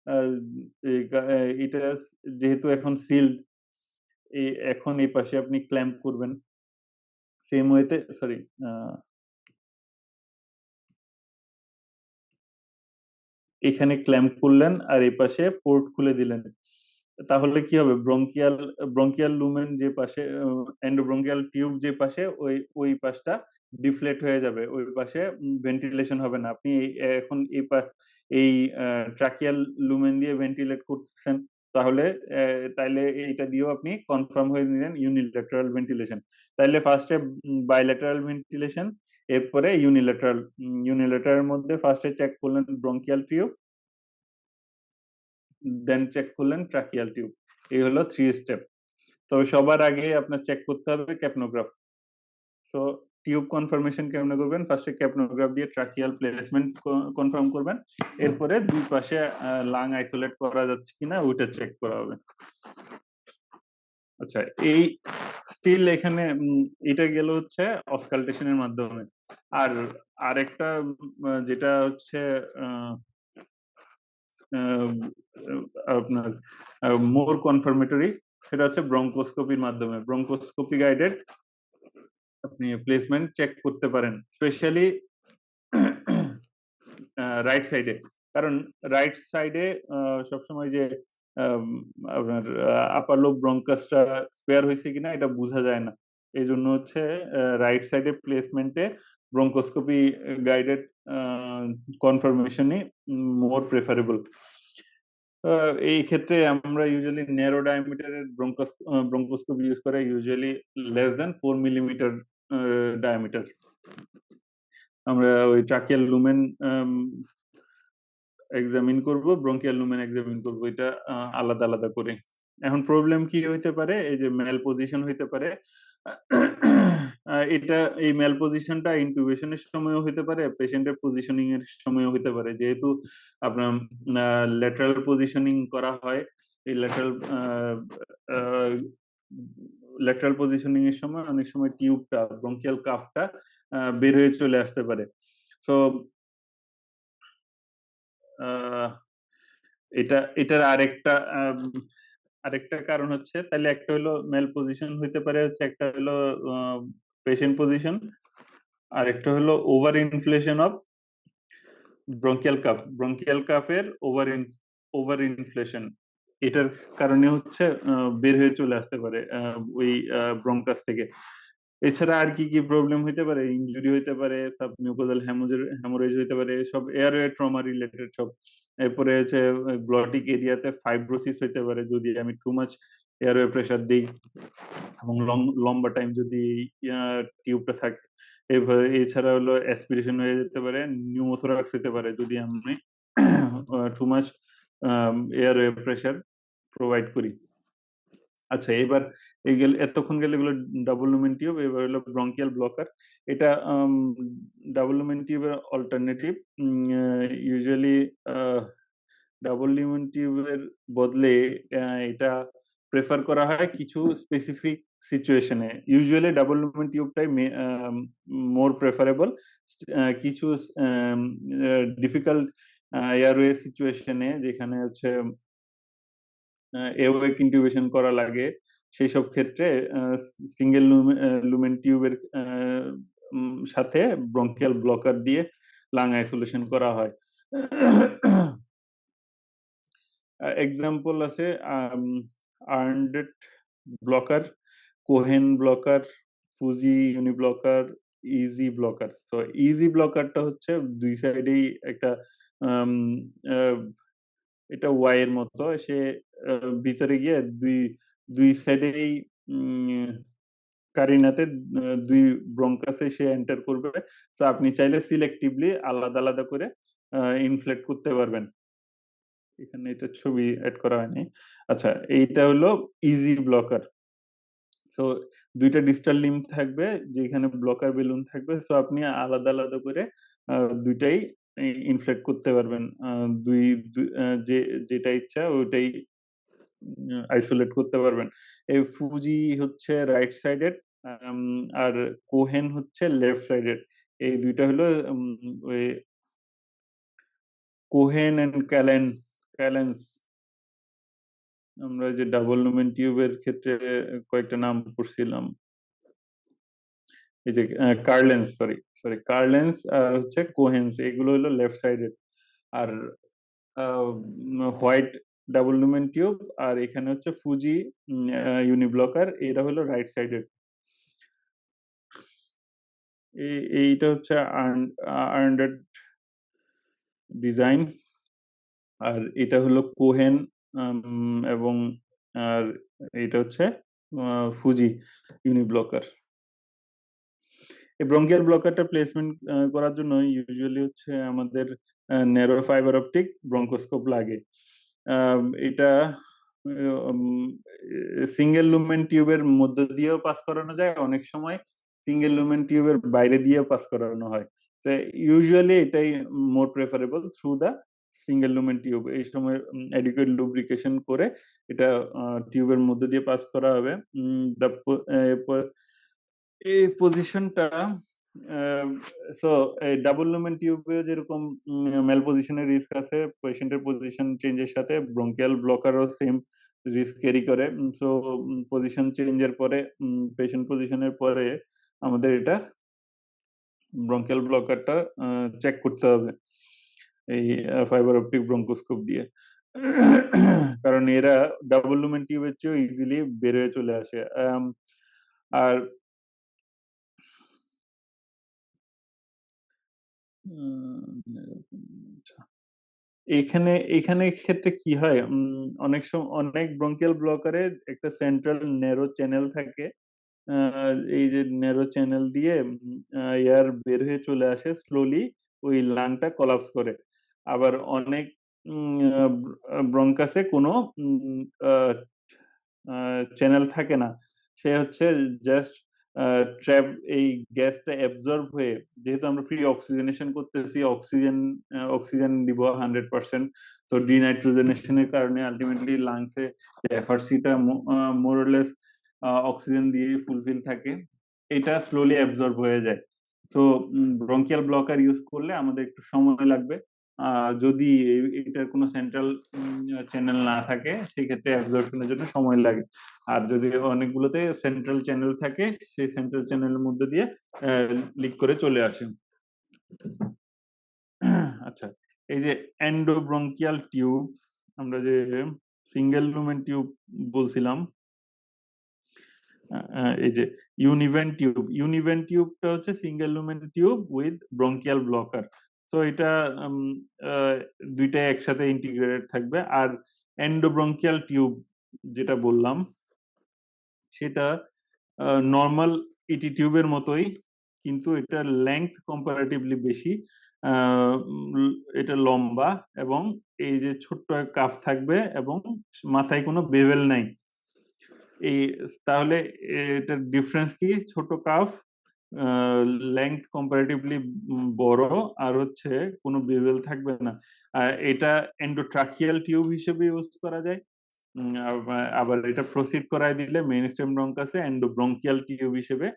আহ, এটা যেহেতু এখন সিল্ড, এখন এই পাশে আপনি ক্ল্যাম্প করবেন সেম ওয়েতে, সরি, এখানে ক্ল্যাম্প করলেন আর এই পাশে পোর্ট খুলে দিলেন। তাহলে কি হবে, ব্রঙ্কিয়াল লুমেন যে পাশে, এন্ডোব্রঙ্কিয়াল টিউব যে পাশে, ওই ওই পাশটা ডিফ্লেট হয়ে যাবে, ওই পাশে ভেন্টিলেশন হবে না। আপনি এখন এই ট্রাকিয়াল লুমেন দিয়ে ভেন্টিলেট করতেছেন, তাহলে তাইলে এইটা দিয়েও আপনি কনফার্ম হয়ে নিলেন ইউনিল্যাটারাল ভেন্টিলেশন। তাইলে ফার্স্টে বাইল্যাটারাল ভেন্টিলেশন, এরপরে ইউনিল্যাটারাল। ইউনিল্যাটারাল মধ্যে ফার্স্টে চেক করলেন ব্রঙ্কিয়াল টিউব, দেন চেক করলেন ট্রাকিয়াল টিউব। এই হলো 3 স্টেপ। তবে সবার আগে আপনার চেক করতে হবে ক্যাপনোগ্রাফ। সো টিউব কনফার্মেশন কেমনে করবেন, ফার্স্টে ক্যাপনোগ্রাফ দিয়ে ট্রাকিয়াল প্লেসমেন্ট কনফার্ম করবেন, এরপরে দুই পাশে লাং আইসোলেট করা যাচ্ছে কিনা ওইটা চেক করা হবে। আচ্ছা, এই স্টিল এখানে এটা গেল হচ্ছে অস্কালটেশনের মাধ্যমে। আর আরেকটা যেটা হচ্ছে আহ, আপনার মোর কনফার্মেটরি, সেটা হচ্ছে ব্রঙ্কোস্কোপির মাধ্যমে। ব্রঙ্কোস্কোপি গাইডেড আপনি প্লেসমেন্ট চেক করতে পারেন, স্পেশালি রাইট সাইডে। কারণ রাইট সাইডে সবসময় যে আম, আপনার আপার লোব ব্রঙ্কাসটা স্পেয়ার হয়েছে কিনা এটা বোঝা যায় না। এই জন্য হচ্ছে রাইট সাইডে প্লেসমেন্টে ব্রঙ্কোস্কোপি গাইডেড কনফার্মেশনই মোর প্রেফারেবল। এই ক্ষেত্রে আমরা ইউজুয়ালি ন্যারো ডায়ামিটারের ব্রঙ্কোস্কোপি ইউজ করে, usually less than 4 mm diameter. আমরা ওই ট্রাকিয়াল লুমেন এক্সামিন করব, ব্রঙ্কিয়াল লুমেন এক্সামিন করব, এটা আলাদা আলাদা করে। এখন প্রবলেম কি হইতে পারে, এই যে মেল পজিশন হইতে পারে। এটা এই মেল পজিশনটা ইনকিউবেশনের সময়ও হইতে পারে, পেশেন্টের পজিশনিং এর সময়ও হইতে পারে। যেহেতু আপনার ল্যাটারাল পজিশনিং করা হয়, এই ল্যাটারাল পজিশনিং এর সময় অনেক সময় টিউবটা, ব্রঙ্কিয়াল কাফটা বের হয়ে চলে আসতে পারে। সো এটার আরেকটা কারণ হচ্ছে, তাহলে একটা হলো মেল পজিশন হইতে পারে, হচ্ছে একটা হলো পেশেন্ট পজিশন, আর একটা হলো ওভার ইনফ্লেশন অফ ব্রঙ্কিয়াল কাফের ওভার ইনফ্লেশন। এটার কারণে হচ্ছে বের হয়ে চলে আসতে পারে ওই ব্রঙ্কাস থেকে। এছাড়া আর কি কি প্রবলেম হইতে পারে, ইনজুরি হইতে পারে, সাবমিউকোজাল হ্যামোরেজ হইতে পারে, সব এয়ারওয়ে ট্রমা রিলেটেড সব। এরপরে হচ্ছে গ্লটিক এরিয়াতে ফাইব্রোসিস হইতে পারে যদি আমি টু মাচ এয়ারওয়ে প্রেসার দিই, এবং লম্বা টাইম যদি টিউবটা থাকে। এছাড়া হলো অ্যাসপিরেশন হয়ে যেতে পারে, নিউমোথোরাক্স হতে পারে যদি আমি too much airway pressure provide করি। আচ্ছা, এবার এই গেল, এতক্ষণ গেলে এগুলো ডাবল লুমেন টিউব। এবার হলো ব্রঙ্কিয়াল ব্লকার। এটা ডাবল লুমেন টিউবের অল্টারনেটিভ। ইউজুয়ালি ডাবল লুমেন টিউবের বদলে এটা প্রেফার করা হয় কিছু স্পেসিফিক সিচুয়েশনে। ইউজুয়ালি ডাবল লুমেন টিউবটাই মোর প্রেফারেবল। কিছু ডিফিকাল্ট এয়ারওয়ে সিচুয়েশনে, যেখানে হচ্ছে এওয়েক ইন্টিউবেশন করা লাগে, সেই সব ক্ষেত্রে সিঙ্গেল লুমেন টিউবের সাথে ব্রঙ্কিয়াল ব্লকার দিয়ে লাং আইসোলেশন করা হয়। এক্সাম্পল আছে Arndt blocker, Cohen blocker, Fuji Uniblocker, EZ blocker. তো ইজি ব্লকারটা হচ্ছে দুই সাইডেই একটা আম, আহ, এটা ওয়াই এর মতো, সে ভিতরে গিয়ে দুই দুই সাইডেই কারিনাতে দুই ব্রঙ্কাসে সে এন্টার করবে। তো আপনি চাইলে সিলেক্টিভলি আলাদা আলাদা করে ইনফ্লেট করতে পারবেন। এখানে এটা ছবি অ্যাড করা হয়নি। আচ্ছা, এইটা হলো ইজি ব্লকার। সো দুইটা ডিস্টাল লিম্ব থাকবে, যেখানে ব্লকার বেলুন থাকবে। সো আপনি আলাদা আলাদা করে দুইটাই ইনফ্লেট করতে পারবেন। যে যেটা ইচ্ছা ওইটাই আইসোলেট করতে পারবেন। এই ফুজি হচ্ছে রাইট সাইডেড, আর কোহেন হচ্ছে লেফট সাইডেড। এই দুইটা হলো ওই কোহেন এন্ড ক্যালেন্স। আমরা যে ডাবল লুমেন টিউবের ক্ষেত্রে কয়েকটা নাম পড়ছিলাম, এই যে কার্লেন্স, সরি সরি কার্লেন্স আর হচ্ছে কোহেন্স, এগুলো হলো লেফট সাইডেড। আর হোয়াইট ডাবল লুমেন টিউব আর এখানে হচ্ছে ফুজি ইউনিব্লকার, এরা হলো রাইট সাইডেড। এইটা হচ্ছে আর্নডেড ডিজাইন। আর এটা হলো কোহেন, এবং আর এটা হচ্ছে ফুজি ইউনিব্লকার। এই ব্রঙ্কিয়াল ব্লকারটা প্লেসমেন্ট করার জন্য ইউজুয়ালি হচ্ছে আমাদের ন্যারো ফাইবার অপটিক ব্রঙ্কোস্কোপ লাগে। এটা সিঙ্গেল লুমেন টিউবের মধ্যে দিয়েও পাস করানো যায়, অনেক সময় সিঙ্গেল লুমেন টিউবের বাইরে দিয়েও পাস করানো হয়। তো ইউজুয়ালি এটাই more preferable through the single lumen tube. এই সময় অ্যাডিকুয়েট লুব্রিকেশন করে এটা টিউবের মধ্যে দিয়ে পাস করা হবে। এই পজিশনটা, সো এই ডাবল লুমেন টিউবে যেরকম মেল পজিশনের রিস্ক আছে, পেশেন্টের পজিশন চেঞ্জের সাথে ব্রঙ্কিয়াল ব্লকারও সেম রিস্ক ক্যারি করে। সো পজিশন চেঞ্জের পরে, পেশেন্ট পজিশনের পরে আমাদের এটা ব্রঙ্কিয়াল ব্লকারটা চেক করতে হবে এই ফাইবার অপটিক ব্রঙ্কোস্কোপ দিয়ে। কারণ এরা ডাবল লুমেন টিউবের চেয়েও ইজিলি বের হয়ে চলে আসে। আর আচ্ছা, এখানে এখানে ক্ষেত্রে কি হয়, অনেক সময় অনেক ব্রঙ্কিয়াল ব্লকারে একটা সেন্ট্রাল ন্যারো চ্যানেল থাকে। এই যে ন্যারো চ্যানেল দিয়ে এয়ার বের হয়ে চলে আসে স্লোলি, ওই লাংটা কলাপস করে। আবার অনেক ব্রঙ্কাসে কোনো চ্যানেল থাকে না, সে হচ্ছে জাস্ট ট্র্যাপ, এই গ্যাসটা অ্যাবজর্ব হয়ে, যেহেতু আমরা ফ্রি অক্সিজেনেশন করতেছি, অক্সিজেন দিব 100%। তো ডিনাইট্রোজেনেশনের কারণে আলটিমেটলি লাংসে এফআরসিটা মোরলেস অক্সিজেন দিয়ে ফুলফিল থাকে, এটা স্লোলি অ্যাবজর্ব হয়ে যায়। তো ব্রঙ্কিয়াল ব্লকার ইউজ করলে আমাদের একটু সময় লাগবে। যদি এটার কোনো সেন্ট্রাল চ্যানেল না থাকে সেক্ষেত্রে অ্যাবজর্পশনের জন্য সময় লাগে। আর যদি অনেকগুলোতে সেন্ট্রাল চ্যানেল থাকে, সেই সেন্ট্রাল চ্যানেলের মধ্যে দিয়ে লিক করে চলে আসে। আচ্ছা, এই যে এন্ডোব্রঙ্কিয়াল টিউব, আমরা যে সিঙ্গেল লুমেন টিউব বলছিলাম, এই যে ইউনিভেন টিউবটা হচ্ছে single lumen tube with bronchial blocker. তো এটা আহ, দুইটাই একসাথে ইন্টিগ্রেটেড থাকবে। আর এন্ডোব্রঙ্কিয়াল টিউব যেটা বললাম, সেটা নর্মাল ইটি টিউবের মতোই, কিন্তু এটার লেংথ কম্পারেটিভলি বেশি। এটা লম্বা, এবং এই যে ছোট্ট কাফ থাকবে, এবং মাথায় কোনো বেভেল নাই। এই তাহলে এটার ডিফারেন্স কি? ছোট কাফ, লেংথ কম্পারেটিভলি বড়, আর হচ্ছে কোনো বেভেল থাকবে না। এটা এন্ডোট্রাকিয়াল টিউব হিসেবে ইউজ করা যায়। আবার এটা প্রসিড করায় দিলে মেইন স্টেম ব্রঙ্কাসে এন্ডোব্রঙ্কিয়াল টিউব হিসেবে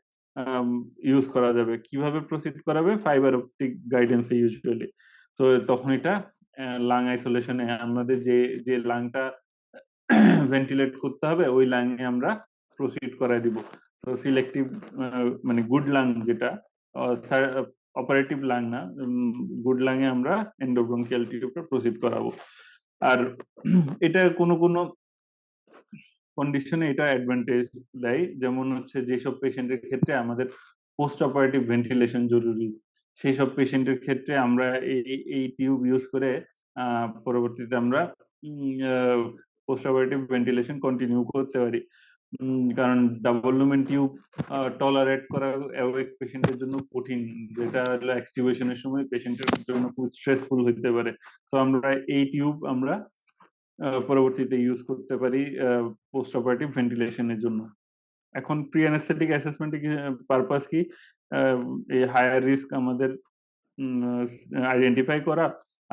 ইউজ করা যাবে। কিভাবে প্রসিড করাবে? ফাইবার অপটিক গাইডেন্সে ইউজুয়ালি। তো তখন এটা লাং আইসোলেশনে, আমাদের যে যে লাংটা ভেন্টিলেট করতে হবে ওই লাইনে আমরা প্রসিড করাই দিব। তো সিলেক্টিভ, মানে গুড লাং যেটা, অপারেটিভ লাং না, গুড লাংয়ে আমরা এন্ডোব্রঙ্কিয়াল টিউবটা প্রসিড করাবো। আর এটা কোনো কোনো কন্ডিশনে এটা অ্যাডভান্টেজ দেয়, যেমন হচ্ছে যেসব পেশেন্টের ক্ষেত্রে আমাদের পোস্ট অপারেটিভ ভেন্টিলেশন জরুরি, সেই সব পেশেন্টের ক্ষেত্রে আমরা এই টিউব ইউজ করে পরবর্তীতে আমরা পোস্ট অপারেটিভ ভেন্টিলেশন কন্টিনিউ করতে পারি। কারণ ডাবল লুমেন টিউব টলারেট করা অ্যাওয়েক পেশেন্টের জন্য কঠিন, যেটা হলো এক্সটিউবেশনের সময় পেশেন্টের জন্য খুব স্ট্রেসফুল হতে পারে। তো আমরা এই টিউব আমরা পরবর্তীতে ইউজ করতে পারি পোস্ট অপারেটিভ ভেন্টিলেশনের জন্য। এখন প্রি অ্যানেস্থেটিক অ্যাসেসমেন্টে কি পারপাস কি, এই হায়ার রিস্ক আমাদের আইডেন্টিফাই করা,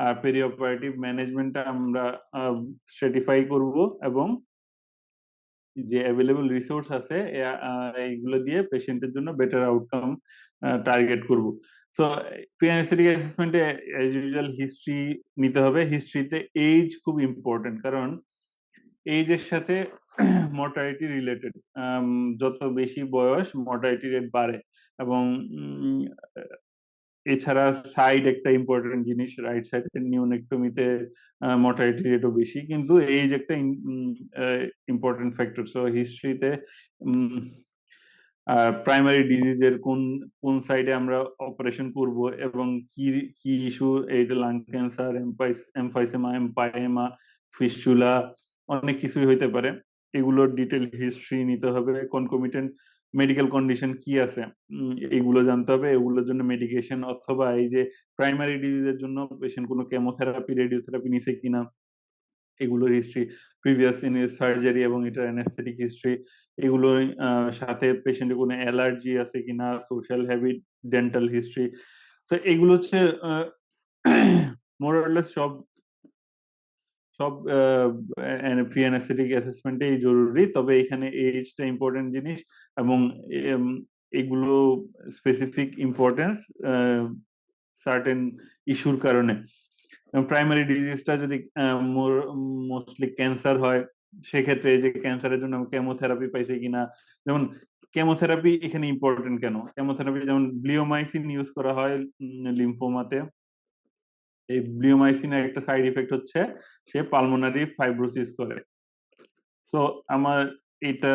আর পেরি অপারেটিভ ম্যানেজমেন্টটা আমরা স্ট্রেটিফাই করব, এবং যে অ্যাভেলেবল রিসোর্স আছে এইগুলো দিয়ে পেশেন্টের জন্য বেটার আউটকাম টার্গেট করব। সো প্রি অ্যানেস্থেটিক অ্যাসেসমেন্টে অ্যাজ ইউজুয়াল হিস্ট্রি নিতে হবে। হিস্ট্রিতে এজ খুব ইম্পর্টেন্ট, কারণ এইজের সাথে মর্টালিটি রিলেটেড, যত বেশি বয়স মর্টালিটি রেট বাড়ে। এবং এছাড়া সাইড একটা ইম্পর্টেন্ট জিনিস, রাইট সাইডের নিউনেক্টমিতে মর্টালিটি রেটও বেশি, কিন্তু এইজ একটা ইম্পর্টেন্ট ফ্যাক্টর। সো হিস্ট্রিতে প্রাইমারি ডিজিজের কোন কোন সাইডে আমরা অপারেশন করব, এবং কি কি ইস্যু, এইটা লাং ক্যান্সার, এমফাইসেমা, এমপাইমা, ফিস্টুলা, অনেক কিছুই হইতে পারে। এগুলোর ডিটেল হিস্ট্রি নিতে হবে। কনকমিটেন্ট মেডিকেল কন্ডিশন কি আছে এগুলো জানতে হবে। এগুলোর জন্য মেডিকেশন, অথবা এই যে প্রাইমারি ডিজিজের জন্য পেশেন্ট কোনো কেমোথেরাপি, রেডিওথেরাপি নিছে কিনা, এগুলোর হিস্ট্রি, প্রিভিয়াস সার্জারি এবং এটার অ্যানেস্থেটিক হিস্ট্রি, এগুলোর সাথে পেশেন্টের কোনো অ্যালার্জি আছে কিনা, সোশ্যাল হ্যাবিট, ডেন্টাল হিস্ট্রি। তো এগুলো হচ্ছে মোরলেস সব সব প্রি অ্যানেস্থেটিক অ্যাসেসমেন্টেই জরুরি। তবে এখানে এজটা ইম্পর্টেন্ট জিনিস, এবং এগুলো স্পেসিফিক ইম্পর্টেন্স সার্টেন ইস্যুর কারণে। প্রাইমারি ডিজিজটা যদি মোস্টলি ক্যান্সার হয়, সেক্ষেত্রে এই যে ক্যান্সারের জন্য কেমোথেরাপি পাইছে কিনা, যেমন কেমোথেরাপি এখানে ইম্পর্টেন্ট কেন, কেমোথেরাপি যেমন ব্লিওমাইসিন ইউজ করা হয় লিম্ফোমাতে। এই ব্লিওমাইসিনের একটা সাইড ইফেক্ট হচ্ছে সে পালমোনারি ফাইব্রোসিস করে। সো আমার এটা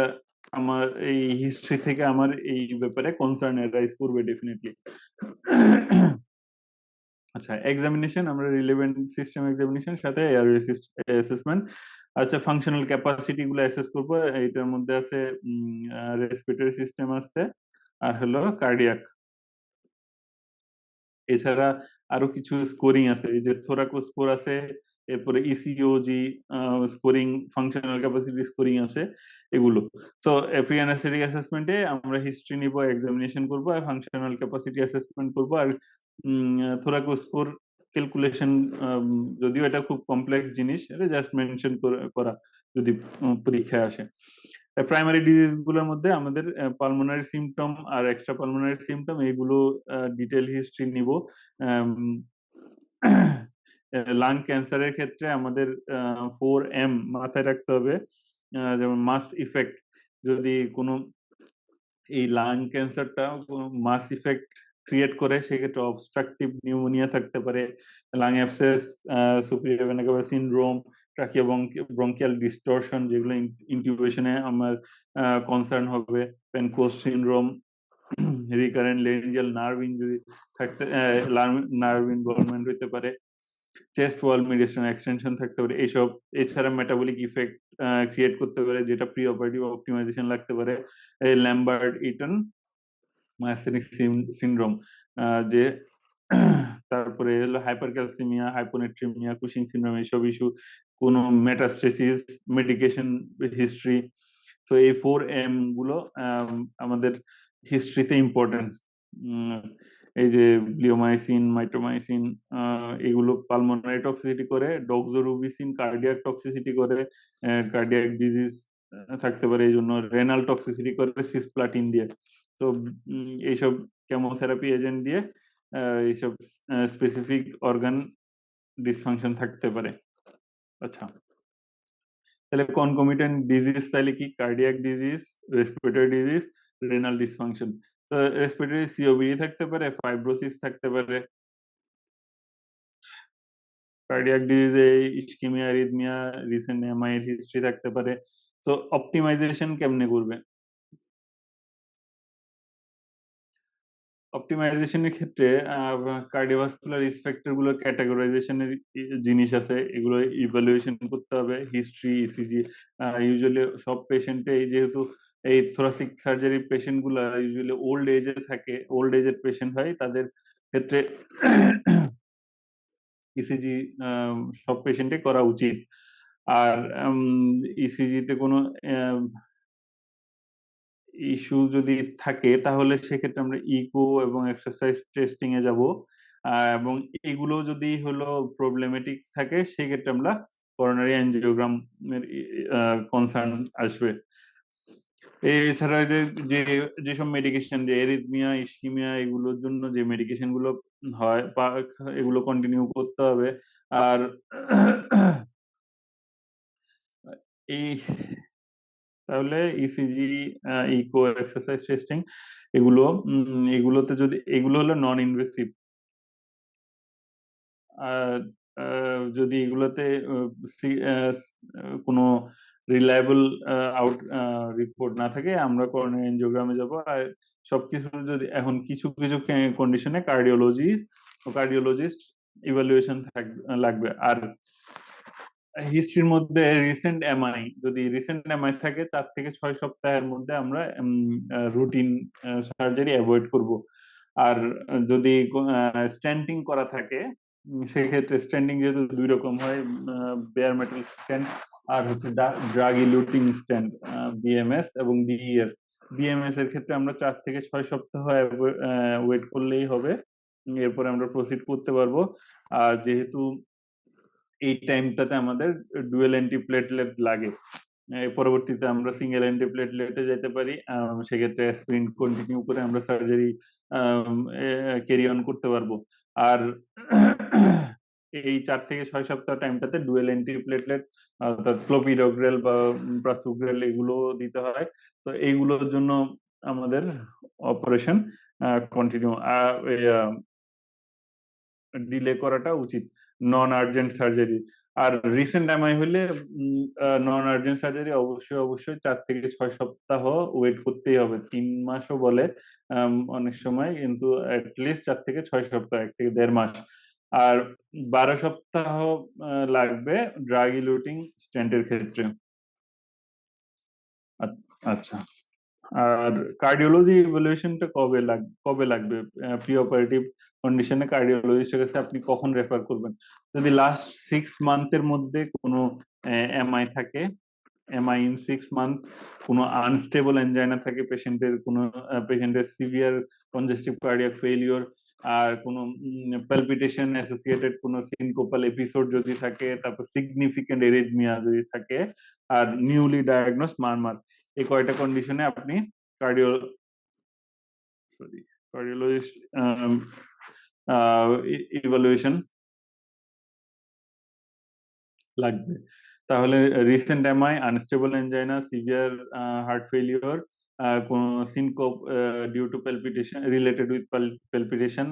আমার এই হিস্ট্রি থেকে আমার এই ব্যাপারে কনসার্ন রাইজ করবে ডেফিনেটলি। আচ্ছা, এক্সামিনেশন আমরা রিলেভেন্ট সিস্টেম এক্সামিনেশন সাথে এয়ারওয়ে অ্যাসেসমেন্ট। আচ্ছা, ফাংশনাল ক্যাপাসিটি গুলো অ্যাসেস করব। এটার মধ্যে আছে রেসপিরেটরি সিস্টেম আছে, আর হলো কার্ডিয়াক। এছাড়া আরো কিছু স্কোরিং আছে, এই যে থোরাকো স্কোর আছে, এরপরে ইসিওজি স্কোরিং, ফাংশনাল ক্যাপাসিটি স্কোরিং আছে, এগুলো। সো প্রি অ্যানেস্থেটিক অ্যাসেসমেন্টে আমরা হিস্ট্রি নিব, এক্সামিনেশন করব, আর ফাংশনাল ক্যাপাসিটি অ্যাসেসমেন্ট করব, আর থোরাকো স্কোর ক্যালকুলেশন, যদিও এটা খুব কমপ্লেক্স জিনিস, এটা জাস্ট মেনশন করা যদি পরীক্ষায় আসে। প্রাইমারি ডিজিজ গুলোর মধ্যে আমাদের পালমোনারি সিমটম আর এক্সট্রা পালমোনারি সিমটম, এগুলো ডিটেল হিস্ট্রি নিব। লাং ক্যান্সারের ক্ষেত্রে আমাদের 4M মাথায় রাখতে হবে, যেমন মাস ইফেক্ট। যদি কোনো এই লাং ক্যান্সারটা মাস ইফেক্ট ক্রিয়েট করে, সেক্ষেত্রে অবস্ট্রাকটিভ নিউমোনিয়া থাকতে পারে, lung abscess, superior vena cava syndrome, tracheobronchial distortion, যেগুলো ইনটিউবেশনে আমার কনসার্ন হবে, Pancoast syndrome, recurrent laryngeal nerve injury থাকতে, নার্ভ ইনভলভমেন্ট হইতে পারে, চেস্ট ওয়াল মিডিয়েশন এক্সটেনশন থাকতে পারে এইসব। এছাড়া মেটাবলিক ইফেক্ট ক্রিয়েট করতে পারে, যেটা প্রি অপারেটিভ অপটিমাইজেশন লাগতে পারে, ল্যাম্বার্ট ইটন মায়াস্থেনিক সিনড্রোম, যে তারপরে হলো হাইপারক্যালসিমিয়া, হাইপোনেট্রিমিয়া, কুশিং সিনড্রোম, এইসব ইস্যু, কোনো মেটাস্টেসিস, মেডিকেশন হিস্ট্রি। তো এই 4M গুলো আমাদের হিস্ট্রিতে ইম্পর্টেন্ট। এই যে ব্লিওমাইসিন, মাইটোমাইসিন, এগুলো পালমোনারি টক্সিসিটি করে, ডক্সোরুবিসিন কার্ডিয়াক টক্সিসিটি করে, কার্ডিয়াক ডিজিজ থাকতে পারে, এই জন্য রেনাল টক্সিসিটি করে সিসপ্লাটিন দিয়ে। তো এইসব কেমোথেরাপি এজেন্ট দিয়ে এইসব স্পেসিফিক অর্গান ডিসফাংশন থাকতে পারে। আচ্ছা, তাহলে কনকমিটেন্ট ডিজিজ তাহলে কি, cardiac disease, respiratory disease, renal dysfunction. তো রেসপিরেটরি সিওপিডি থাকতে পারে, ফাইব্রোসিস থাকতে পারে, কার্ডিয়াক ডিজিজে ইসকিমিয়া, অ্যারিথমিয়া, রিসেন্ট এমআই এর হিস্ট্রি থাকতে পারে। তো অপটিমাইজেশন কেমনে করবে? অপটিমাইজেশনের ক্ষেত্রে কার্ডিওভাস্কুলার রিস্ক ফ্যাক্টর গুলো ক্যাটাগরাইজেশনের জিনিস আছে, এগুলো ইভালুয়েশন করতে হবে, হিস্ট্রি, ইসিজি। ইউজুয়ালি সব পেশেন্টে, যেহেতু এই থোরাসিক সার্জারি পেশেন্ট গুলা ইউজুয়ালি ওল্ড এজে থাকে, ওল্ড এজের পেশেন্ট হয়, তাদের ক্ষেত্রে ইসিজি সব পেশেন্টে করা উচিত। আর ইসিজি তে কোনো ইস্যু যদি থাকে তাহলে সেক্ষেত্রে আমরা ইকো এবং এক্সারসাইজ টেস্টিং এ যাব। এবং এগুলো যদি হলো প্রবলেমেটিক থাকে সেক্ষেত্রে আমরা করোনারি অ্যাঞ্জিওগ্রাম এর কনসার্ন আসবে। এছাড়া যে যে যেসব মেডিকেশন, যে এরিথমিয়া, ইসকিমিয়া, এগুলোর জন্য যে মেডিকেশন গুলো হয় বা এগুলো কন্টিনিউ করতে হবে। আর এই তাহলে ইসিজি, ইকো, এক্সারসাইজ টেস্টিং, এগুলো এগুলোতে যদি এগুলো হলো নন ইনভেসিভ। আর যদি এগুলোতে কোনো রিলায়েবল আউট রিপোর্ট না থাকে, আমরা করোনারি এনজিওগ্রামে যাব। আর সবকিছু যদি এখন কিছু কিছু কন্ডিশনে কার্ডিওলজিস্ট ইভালুয়েশন লাগবে। আর হিস্ট্রির মধ্যে রিসেন্ট এমআই থাকে 4 থেকে 6 সপ্তাহের মধ্যে আমরা রুটিন সার্জারি অ্যাভয়েড করব। আর যদি স্ট্যান্টিং করা থাকে, সেক্ষেত্রে স্ট্যান্ডিং যেহেতু 2 রকম হয়, বেয়ার মেটাল স্ট্যান্ড আর হচ্ছে ড্রাগ ইলুটিং স্ট্যান্ড, বিএমএস এবং ডিইএস। বিএমএস এর ক্ষেত্রে আমরা 4 থেকে 6 সপ্তাহ ওয়েট করলেই হবে, এরপরে আমরা প্রসিড করতে পারবো। আর যেহেতু এই টাইমটাতে আমাদের ডুয়েল অ্যান্টিপ্লেটলেট লাগে, পরবর্তীতে আমরা সিঙ্গেল অ্যান্টিপ্লেটলেটে যেতে পারি। সেক্ষেত্রে অ্যাসপিরিন কন্টিনিউ করে আমরা সার্জারি ক্যারি অন করতে পারবো। আর এই 4 থেকে 6 সপ্তাহ টাইমটাতে ডুয়েল অ্যান্টিপ্লেটলেট অর্থাৎ ক্লোপিডোগ্রেল বা প্রাসুগ্রেল এগুলো দিতে হয়। তো এইগুলোর জন্য আমাদের অপারেশন কন্টিনিউ ডিলে করাটা উচিত, নন আর্জেন্ট সার্জারি। আর রিসেন্ট এমআই হলে নন আর্জেন্ট সার্জারি অবশ্যই অবশ্যই 4 থেকে 6 সপ্তাহ ওয়েট করতেই হবে, 3 মাসও বলে অনেক সময়, কিন্তু অ্যাটলিস্ট 4 থেকে 6 সপ্তাহ, 1 থেকে 1.5 মাস। আর 12 সপ্তাহ লাগবে ড্রাগ ইলুটিং স্টেন্টের ক্ষেত্রে। আচ্ছা। আর কার্ডিওলজি ইভ্যালুয়েশনটা কবে লাগবে? প্রি অপারেটিভ কন্ডিশনে কার্ডিওলজিস্টের কাছে আপনি কখন রেফার করবেন? যদি লাস্ট 6 মান্থের মধ্যে কোনো এমআই থাকে, এমআই ইন 6 মান্থ, কোনো আনস্টেবল এনজাইনা থাকে পেশেন্টের সিভিয়ার কনজেস্টিভ কার্ডিয়াক ফেলিওর, আর কোনো পালপিটেশন অ্যাসোসিয়েটেড কোনো সিনকোপাল এপিসোড যদি থাকে, তারপর সিগনিফিকেন্ট এরিথমিয়া যদি থাকে, আর নিউলি ডায়াগনোসড মারমার, এই কয়টা কন্ডিশনে আপনি কার্ডিও সরি কার্ডিওলজিস্ট ইভালুয়েশন লাগবে। তাহলে recent MI, unstable angina, severe heart failure, কোন syncope due to palpitation, related with palpitation,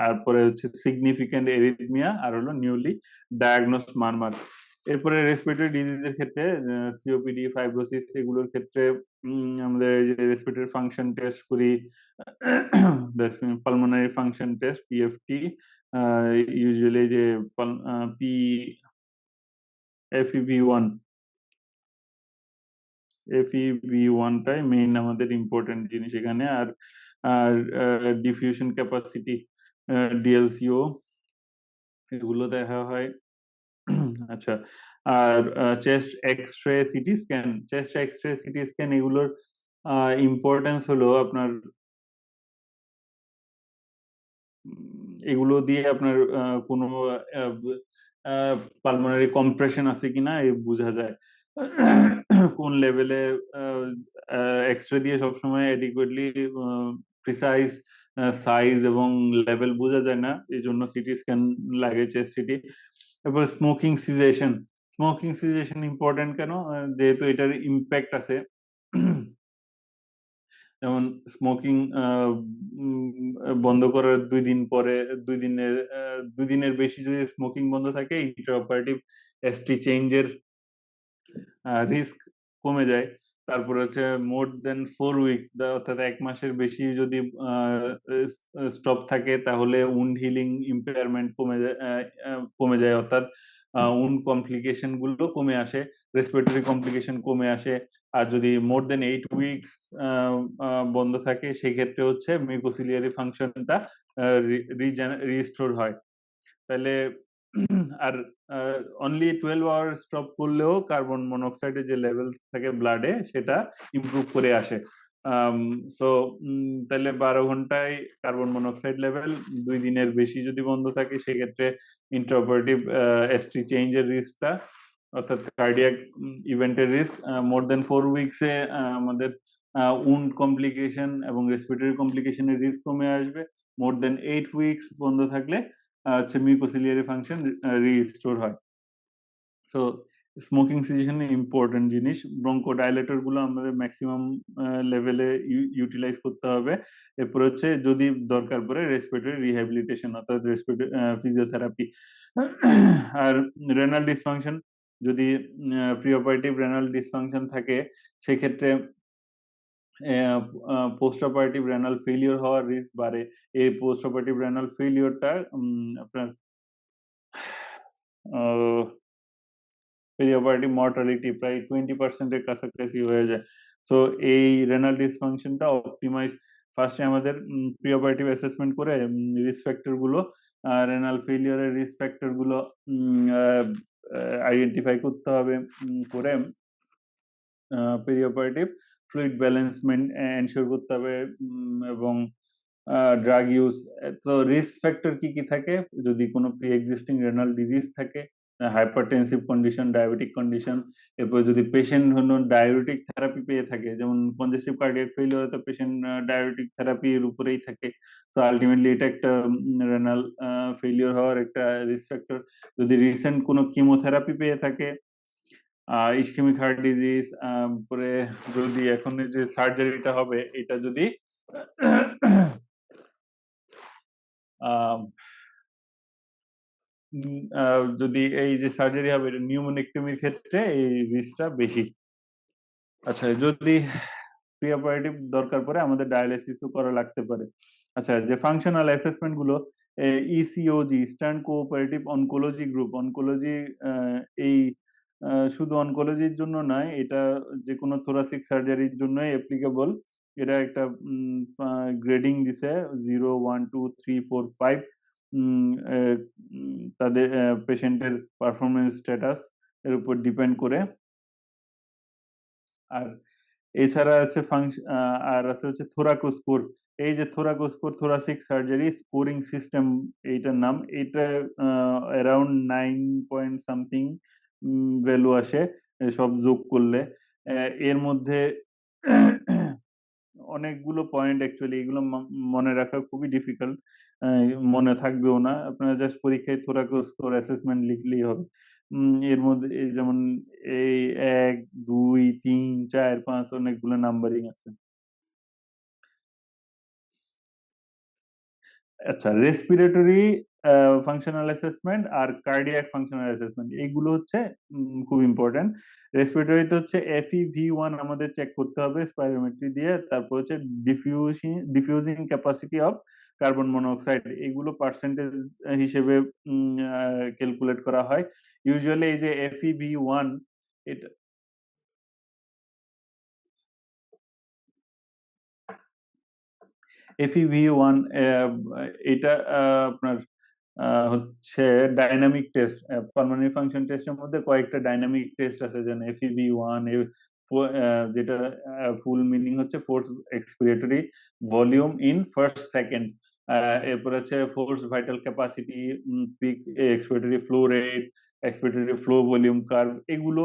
আর পরে হচ্ছে সিগনিফিকেন্ট এরিথমিয়া, আর হলো নিউলি ডায়াগনোসড মারমার। এরপরে রেসপিরেটরি ডিজিজের ক্ষেত্রে সিওপিডি, ফাইব্রোসিস, এগুলোর ক্ষেত্রে আমাদের রেসপিরেটরি ফাংশন টেস্ট করি, pulmonary function test, PFT, usually যে পি FEV1, FEV1টাই মেইন আমাদের ইম্পর্টেন্ট জিনিস এখানে। আর আর ডিফিউশন ক্যাপাসিটি, ডিএলসিও, এগুলো দেখা হয়। আচ্ছা। আর chest X ray, CT scan, এগুলোর ইম্পর্টেন্স হলো আপনার এগুলো দিয়ে আপনার কোনো পালমোনারি কম্প্রেশন আছে কিনা বোঝা যায়। কোন লেভেলে এক্স রে দিয়ে সবসময় এডিকুয়েটলি প্রিসাইজ সাইজ এবং লেভেল বোঝা যায় না, এই জন্য সিটি স্ক্যান লাগে, চেস্ট সিটি। এরপর স্মোকিং সিজেশন ইম্পর্টেন্ট কেন? যেহেতু এটার ইম্প্যাক্ট আছে যেমন স্মোকিং বন্ধ করার 2 দিন পরে, 2 দিনের বেশি যদি স্মোকিং বন্ধ থাকে, ইন্ট্রাঅপারেটিভ এসটি চেঞ্জের রিস্ক কমে যায়। তারপর হচ্ছে মোর দেন 4 উইকস, অর্থাৎ 1 মাসের বেশি যদি স্টপ থাকে, তাহলে উন্ড হিলিং ইম্পেয়ারমেন্ট কমে যায়, অর্থাৎ উন্ড কমপ্লিকেশন গুলো কমে আসে, রেসপিরেটরি কমপ্লিকেশন কমে আসে। আর যদি মোর দেন 8 উইকস বন্ধ থাকে, সেক্ষেত্রে হচ্ছে মিউকোসিলিয়ারি ফাংশনটা রিস্টোর হয়। তাহলে আর অনলি 12 আওয়ার স্টপ করলেও কার্বন মনোক্সাইডের যে লেভেল থাকে ব্লাডে, সেটা ইমপ্রুভ করে আসে। সো তাহলে 12 ঘন্টায় কার্বন মনোক্সাইড লেভেল 2 দিনের বেশি যদি বন্ধ থাকে, সেক্ষেত্রে ইন্ট্রাঅপারেটিভ এসটি চেঞ্জের রিস্কটা, অর্থাৎ কার্ডিয়াক ইভেন্টের রিস্ক, মোর দেন 4 উইকসে আমাদের উন্ড কমপ্লিকেশন এবং রেসপিরেটরি কমপ্লিকেশনের রিস্ক কমে আসবে। মোর দেন 8 উইকস বন্ধ থাকলে হচ্ছে মিউকোসিলিয়ারি ফাংশন রিস্টোর হয়। সো স্মোকিং সিচুয়েশনে ইম্পর্টেন্ট জিনিস, ব্রঙ্কোডাইলেটর গুলো আমাদের ম্যাক্সিমাম লেভেলে ইউটিলাইজ করতে হবে। এরপর হচ্ছে যদি দরকার পড়ে রেসপিরেটরি রিহ্যাবিলিটেশন, অর্থাৎ রেসপিরেটরি ফিজিওথেরাপি। আর রেনাল ডিসফাংশন, যদি প্রিঅপারেটিভ রেনাল ডিসফাংশন থাকে, সেক্ষেত্রে পোস্ট অপারেটিভ রেনাল ফেলিওর হওয়ার রিস্ক বাড়ে। এই পোস্ট অপারেটিভ রেনাল ফেলিওরটা আপনার পেরিওপার্টিক মর্টালিটি প্রায় 20%-এর কাছাকাছি হয়ে যায়। তো এই রেনাল ডিসফাংশনটা অপটিমাইজ, ফার্স্টে আমাদের প্রিঅপারেটিভ অ্যাসেসমেন্ট করে রিস্ক ফ্যাক্টর গুলো, রেনাল ফেলিওরের রিস্ক ফ্যাক্টর গুলো আইডেন্টিফাই করতে হবে, করে পেরিওপারেটিভ ফ্লুইড ব্যালেন্সমেন্ট এনশিওর করতে হবে, এবং ড্রাগ ইউজ। তো রিস্ক ফ্যাক্টর কি কি থাকে, যদি কোনো প্রি এক্সিস্টিং রেনাল ডিজিজ থাকে, হাইপারটেনসিভ কন্ডিশন, ডায়াবেটিক কন্ডিশন, এরপর যদি পেশেন্ট হলো ডায়াবেটিক থেরাপি পেয়ে থাকে, যেমন কনজেস্টিভ কার্ডিয়াক ফেলিওর, তো পেশেন্ট ডায়াবেটিক থেরাপির উপরেই থাকে, তো আলটিমেটলি এটা একটা রেনাল ফেলিওর হওয়ার একটা রিস্ক ফ্যাক্টর। যদি রিসেন্ট কোনো কিমোথেরাপি পেয়ে থাকে, ইসকেমিক হার্ট ডিজিজ, পরে যদি এখন যে সার্জারিটা হবে, এটা যদি যদি এই যে সার্জারি হবে, নিউমোনেক্টমির ক্ষেত্রে এই রিস্কটা বেশি। আচ্ছা, যদি প্রি অপারেটিভ দরকার পড়ে, আমাদের ডায়ালিসিসও করা লাগতে পারে। আচ্ছা, যে ফাংশনাল অ্যাসেসমেন্ট গুলো, ECOG, Eastern Cooperative Oncology Group, oncology এই শুধু অনকোলজির জন্য নয়, এটা যে কোনো থোরাসিক সার্জারির জন্যই অ্যাপ্লিকেবল। এটা একটা গ্রেডিং দিছে 0, 1, 2, 3, 4, 5, তাদের পেশেন্টের পারফরমেন্স স্ট্যাটাস এর উপর ডিপেন্ড করে। আর এছাড়া আছে আর আছে হচ্ছে থোরাকোস্কোর। এই যে থোরাকোস্কোর, থোরাসিক সার্জারি স্কোরিং সিস্টেম এইটার নাম। এটা অ্যারাউন্ড 9 পয়েন্ট সামথিং ভ্যালু আসে সব যোগ করলে। এর মধ্যে অনেকগুলো পয়েন্ট, অ্যাকচুয়ালি এগুলো মনে রাখা খুবই ডিফিকাল্ট, মনে থাকবেও না। আপনারা জাস্ট পরীক্ষায় থোরাকোস্কোর অ্যাসেসমেন্ট লিখলেই হবে। এর মধ্যে যেমন এই 1, 2, 3, 4, 5 অনেকগুলো নাম্বারিং আছে। আচ্ছা, রেসপিরেটরি ফাংশনাল অ্যাসেসমেন্ট আর কার্ডিয়াক ফাংশনাল অ্যাসেসমেন্ট, এইগুলো হচ্ছে খুব ইম্পর্টেন্ট। রেসপিরেটরিতে হচ্ছে FEV1 আমাদের চেক করতে হবে স্পাইরোমেট্রি দিয়ে। তারপর হচ্ছে ডিফিউজিং ক্যাপাসিটি অফ কার্বন মনোক্সাইড, এগুলো পার্সেন্টেজ হিসেবে ক্যালকুলেট করা হয়। ইউজুয়ালি এই যে FEV1, এটা FEV1 এটা আপনার হচ্ছে ডাইনামিক টেস্ট। পালমোনারি ফাংশন টেস্টের মধ্যে কয়েকটা ডাইনামিক টেস্ট আছে, যেমন FEV1, যেটা ফুল মিনিং হচ্ছে force expiratory volume in first second. এরপর হচ্ছে force vital capacity, peak expiratory flow rate, expiratory flow volume curve, এগুলো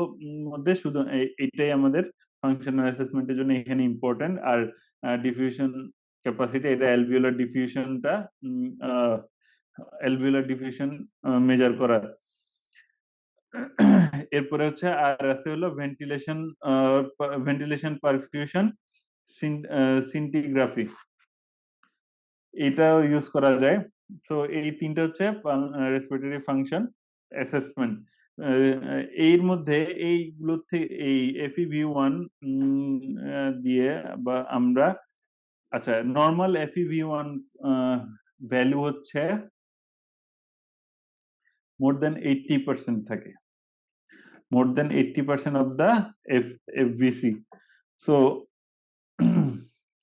মধ্যে শুধু এইটাই আমাদের ফাংশনাল অ্যাসেসমেন্টের জন্য এখানে ইম্পর্টেন্ট। আর ডিফিউশন ক্যাপাসিটি, এটা অ্যালভিওলার ডিফিউশন মেজার করা। এরপরে হচ্ছে আর আছে হলো ভেন্টিলেশন পারফিউশন। সিন্টিগ্রাফি, এটাও ইউজ করা যায়। তো এই তিনটা হচ্ছে রেসপিরেটরি ফাংশন অ্যাসেসমেন্ট। এর মধ্যে এইগুলো থেকে এই FEV1 দিয়ে বা আমরা, আচ্ছা, নর্মাল FEV1 ভ্যালু হচ্ছে মোর দেন 80% থাকে, মোর দেন 80% অফ দা FVC। সো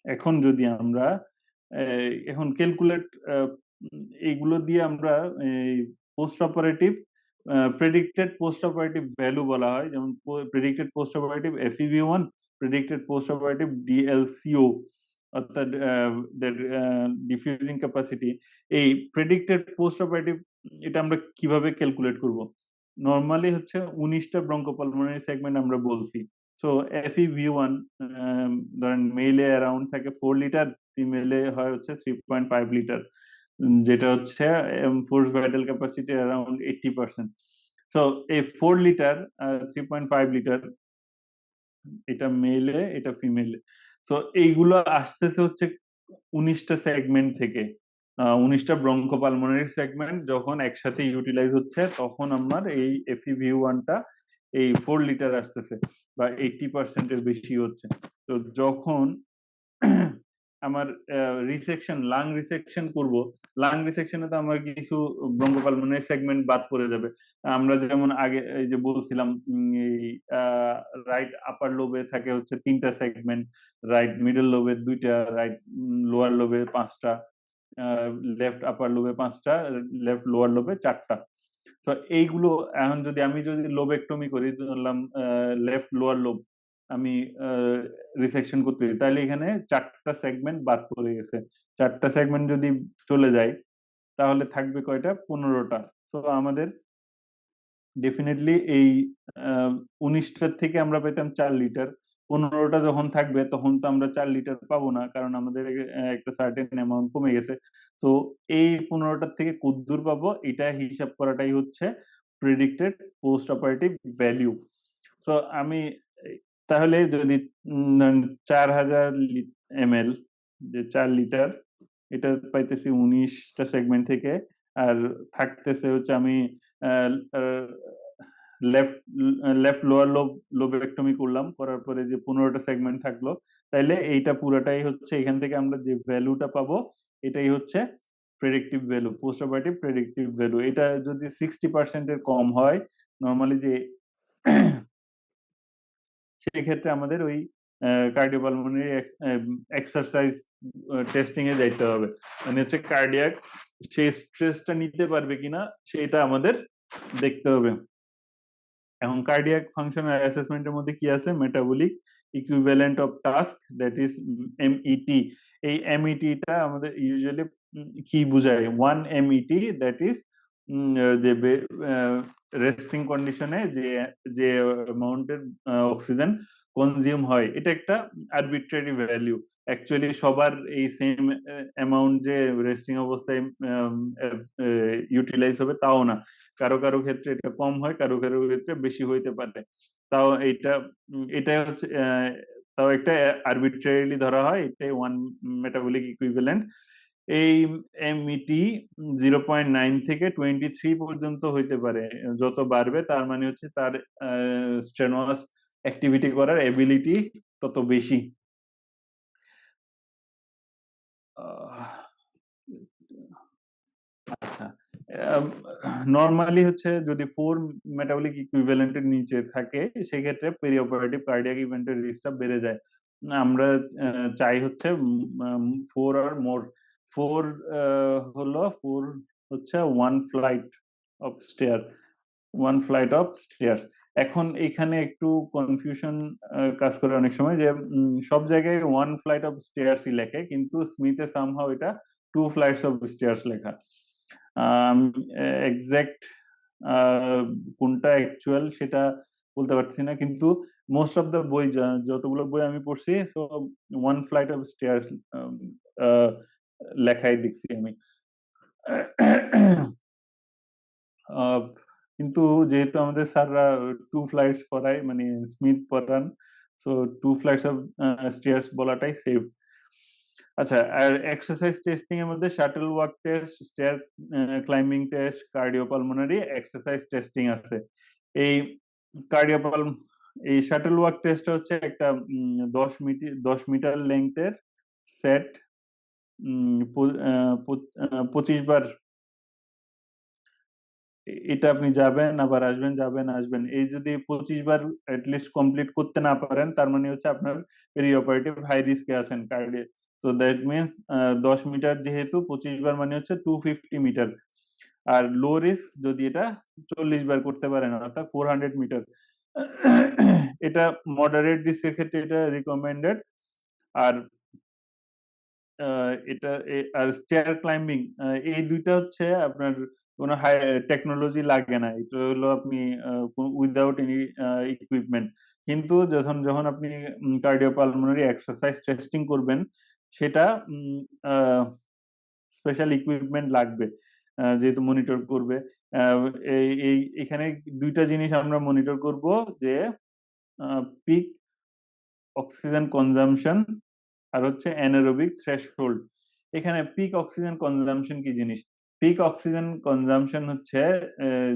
এখন যদি আমরা এখন ক্যালকুলেট, এইগুলো দিয়ে আমরা post operative predicted post operative value বলা হয়, যেমন predicted post operative FEV1, predicted post operative DLCO, অর্থাৎ ডিফিউজিং ক্যাপাসিটি। এই প্রেডিক্টেড পোস্ট অপারেটিভ এটা আমরা কিভাবে ক্যালকুলেট করব? নর্মালি হচ্ছে 19টা ব্রঙ্কোপালমোনারি সেগমেন্ট আমরা বলছি। সো FEV1 ধরেন মেলে অ্যারাউন্ড থাকে 4 লিটার, ফিমেলে হয় হচ্ছে 3.5 লিটার, যেটা হচ্ছে force vital capacity around 80%। So এই 4 লিটার 3.5 লিটার, এটা মেলে এটা ফিমেলে। তো এইগুলো আসতেছে হচ্ছে 19টা সেগমেন্ট থেকে। 19টা ব্রঙ্কোপালমোনারি সেগমেন্ট যখন একসাথে ইউটিলাইজ হচ্ছে, তখন আমার এই FEV1টা এই 4 লিটার আসতেছে, বা 80%-এর বেশি হচ্ছে। তো যখন আমার রিসেকশন, লাং রিসেকশন করব, লাং রিসেকশনে তো আমার কিছু ব্রঙ্কোপালমোনারি সেগমেন্ট বাদ পড়ে যাবে। আমরা যেমন আগে এই যে বলছিলাম, এই রাইট আপার লোবে থাকে হচ্ছে 3টা সেগমেন্ট, রাইট মিডল লোবে 2টা, রাইট লোয়ার লোবে 5টা, লেফট আপার লোবে 5টা, লেফট লোয়ার লোবে 4টা। তো এইগুলো এখন যদি আমি লোবেক্টমি করি, ধরলাম লেফট লোয়ার লোব আমি রিসেকশন করতে দিই, তাহলে এখানে 4টা সেগমেন্ট বাদ পড়ে গেছে। 4টা সেগমেন্ট যদি চলে যায়, তাহলে থাকবে কয়টা? 15টা। তো আমাদের ডেফিনেটলি এই 19টার থেকে আমরা পেতাম 4 লিটার, 15টা যখন থাকবে তখন তো আমরা 4 লিটার পাবো না, কারণ আমাদের একটা সার্টেন অ্যামাউন্ট কমে গেছে। তো এই 15টার থেকে কতদূর পাবো, এটা হিসাব করাটাই হচ্ছে প্রেডিক্টেড পোস্ট অপারেটিভ ভ্যালু। তো আমি তাহলে যদি 4000 ml, যে 4 লিটার, এটা পাইতেছি 19টা সেগমেন্ট থেকে, আর থাকতেছে হচ্ছে আমি লেফট লেফট লোয়ার লোবেক্টমি করলাম, করার পরে যে 15টা সেগমেন্ট থাকলো, তাইলে এইটা পুরোটাই হচ্ছে এখান থেকে আমরা যে ভ্যালুটা পাবো, এটাই হচ্ছে predictive value, post operative predictive value. এটা যদি 60%-এর কম হয় নর্মালি, যে সেক্ষেত্রে আমাদের ওই কার্ডিওপালমোনারি এক্সারসাইজ টেস্টিং এ যাইতে হবে, মানে হচ্ছে কার্ডিয়াক সেই স্ট্রেসটা নিতে পারবে কিনা সেটা আমাদের দেখতে হবে। এখন কার্ডিয়াক ফাংশনাল অ্যাসেসমেন্টের মধ্যে কি আছে? Metabolic equivalent of task, that is MET। এই MET-টা আমাদের ইউজুয়ালি কি বোঝায়? 1 MET, দ্যাট ইজ যে রেস্টিং কন্ডিশনে যে যে অ্যামাউন্টের অক্সিজেন কনজিউম হয়, এটা একটা আরবিট্রারি ভ্যালু। অ্যাকচুয়ালি সবার এই সেম অ্যামাউন্ট যে রেস্টিং অবস্থায় ইউটিলাইজ হবে তাও না, কারো কারো ক্ষেত্রে এটা কম হয়, কারো কারো ক্ষেত্রে বেশি হইতে পারে। তাও এইটা এটা হচ্ছে তাও একটা আরবিট্রারিলি ধরা হয়, এটাই 1 মেটাবলিক ইকুইভ্যালেন্ট। এই MET 0.9 থেকে 23 পর্যন্ত হইতে পারে। যত বাড়বে তার মানে হচ্ছে তার স্ট্রেনুয়াস অ্যাক্টিভিটি করার এবিলিটি তত বেশি। আচ্ছা, নর্মালি হচ্ছে যদি 4 মেটাবলিক ইকুইভ্যালেন্টের নিচে থাকে, সেক্ষেত্রে পেরি অপারেটিভ কার্ডিয়াক ইভেন্টের রিস্কটা বেড়ে যায়। আমরা চাই হচ্ছে 4 আর মোর। 4 হচ্ছে 1 ফ্লাইট অফ স্টেয়ার। এখন এখানে একটু কনফিউশন কাজ করে অনেক সময়, যে সব জায়গায় 1 ফ্লাইট অফ স্টেয়ার্সই লেখে, কিন্তু স্মিথে সামহাও এটা 2 ফ্লাইটস অফ স্টেয়ার্স লেখা। এক্সাক্ট কোনটা অ্যাকচুয়াল সেটা বলতে পারছি না, কিন্তু মোস্ট অফ দ্য বই, যতগুলো বই আমি পড়ছি, সো 1 ফ্লাইট অফ স্টেয়ার্স লেখাই দেখছি আমি। কিন্তু যেহেতু আমাদের স্যাররা 2 ফ্লাইটস পড়ায়, মানে স্মিথ পড়ান, সো 2 ফ্লাইটস অফ স্টেয়ার্স বলাটাই সেফ। আচ্ছা, আর এক্সারসাইজ টেস্টিং এর মধ্যে shuttle walk test, stair climbing test, cardiopulmonary exercise testing আছে। এই কার্ডিওপাল এই শাটল ওয়াক টেস্ট হচ্ছে একটা 10 মিটার লেন্থের সেট, 25 বার এটা আপনি যাবেন আবার আসবেন, যাবেন আসবেন, এই যদি 25 বার লিস্ট কমপ্লিট করতে না পারেন, তার মানে হচ্ছে আপনার পেরি অপারেটিভ হাই রিস্কে আছেন কার্ডে। তো দ্যাট মিনস 10 মিটার যেহেতু 25 বার মানে হচ্ছে 250 মিটার। আর লো রিস্ক যদি এটা 40 বার করতে পারেন, অর্থাৎ 400 মিটার। এটা মডারেট রিস্কের ক্ষেত্রে এটা রিকমেন্ডেড। আর আর স্টেয়ার ক্লাইম্বিং, এই দুইটা হচ্ছে আপনার কোনো হাই টেকনোলজি লাগে না, এটা হলো আপনি উইদাউট এনি ইকুইপমেন্ট। কিন্তু যখন যখন আপনি কার্ডিওপালমোনারি এক্সারসাইজ টেস্টিং করবেন, সেটা স্পেশাল ইকুইপমেন্ট লাগবে, যেহেতু মনিটর করবে। আহ, এখানে দুইটা জিনিস আমরা মনিটর করব, যে পিক অক্সিজেন কনজাম্পশন আর হচ্ছে অ্যানারোবিক থ্রেশহোল্ড। এখানে পিক অক্সিজেন কনজাম্পশন কি জিনিস? পিক অক্সিজেন কনজাম্পশন হচ্ছে আহ,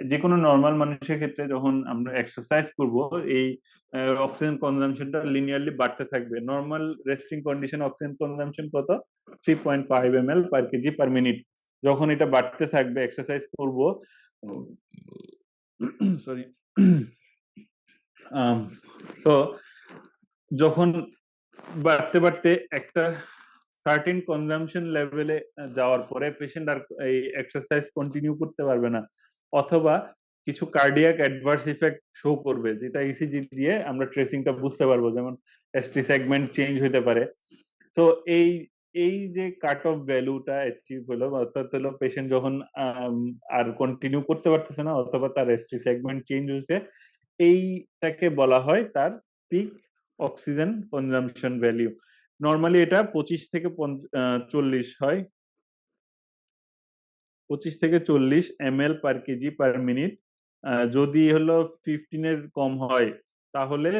যে কোনো নর্মাল মানুষের ক্ষেত্রে যখন আমরা এক্সারসাইজ করব, এই অক্সিজেন কনজাম্পশনটা লিনিয়ারলি বাড়তে থাকবে। Normal resting condition oxygen consumption কত? 3.5 ml/kg/মিনিট। যখন এটা বাড়তে থাকবে এক্সারসাইজ করব, সরি, সো যখন বাড়তে বাড়তে একটা সার্টেন কনজাম্পশন লেভেলে যাওয়ার পরে পেশেন্ট আর এই এক্সারসাইজ কন্টিনিউ করতে পারবে না, অথবা কিছু কার্ডিয়াক অ্যাডভার্স ইফেক্ট শো করবে, যেটা ইসিজি দিয়ে আমরা ট্রেসিংটা বুঝতে পারবো, যেমন এসটি সেগমেন্ট চেঞ্জ হতে পারে। তো এই এই যে কাট অফ ভ্যালুটা অ্যাচিভ হলো, অর্থাৎ হলো পেশেন্ট যখন আর কন্টিনিউ করতে পারতেছে না, অথবা তার এসটি সেগমেন্ট চেঞ্জ হয়েছে, এইটাকে বলা হয় তার peak oxygen consumption value. Normally এটা 25 থেকে 40 হয়, 25 থেকে 40 ml/kg/মিনিট। যদি হলো 15-এর কম হয়, তাহলে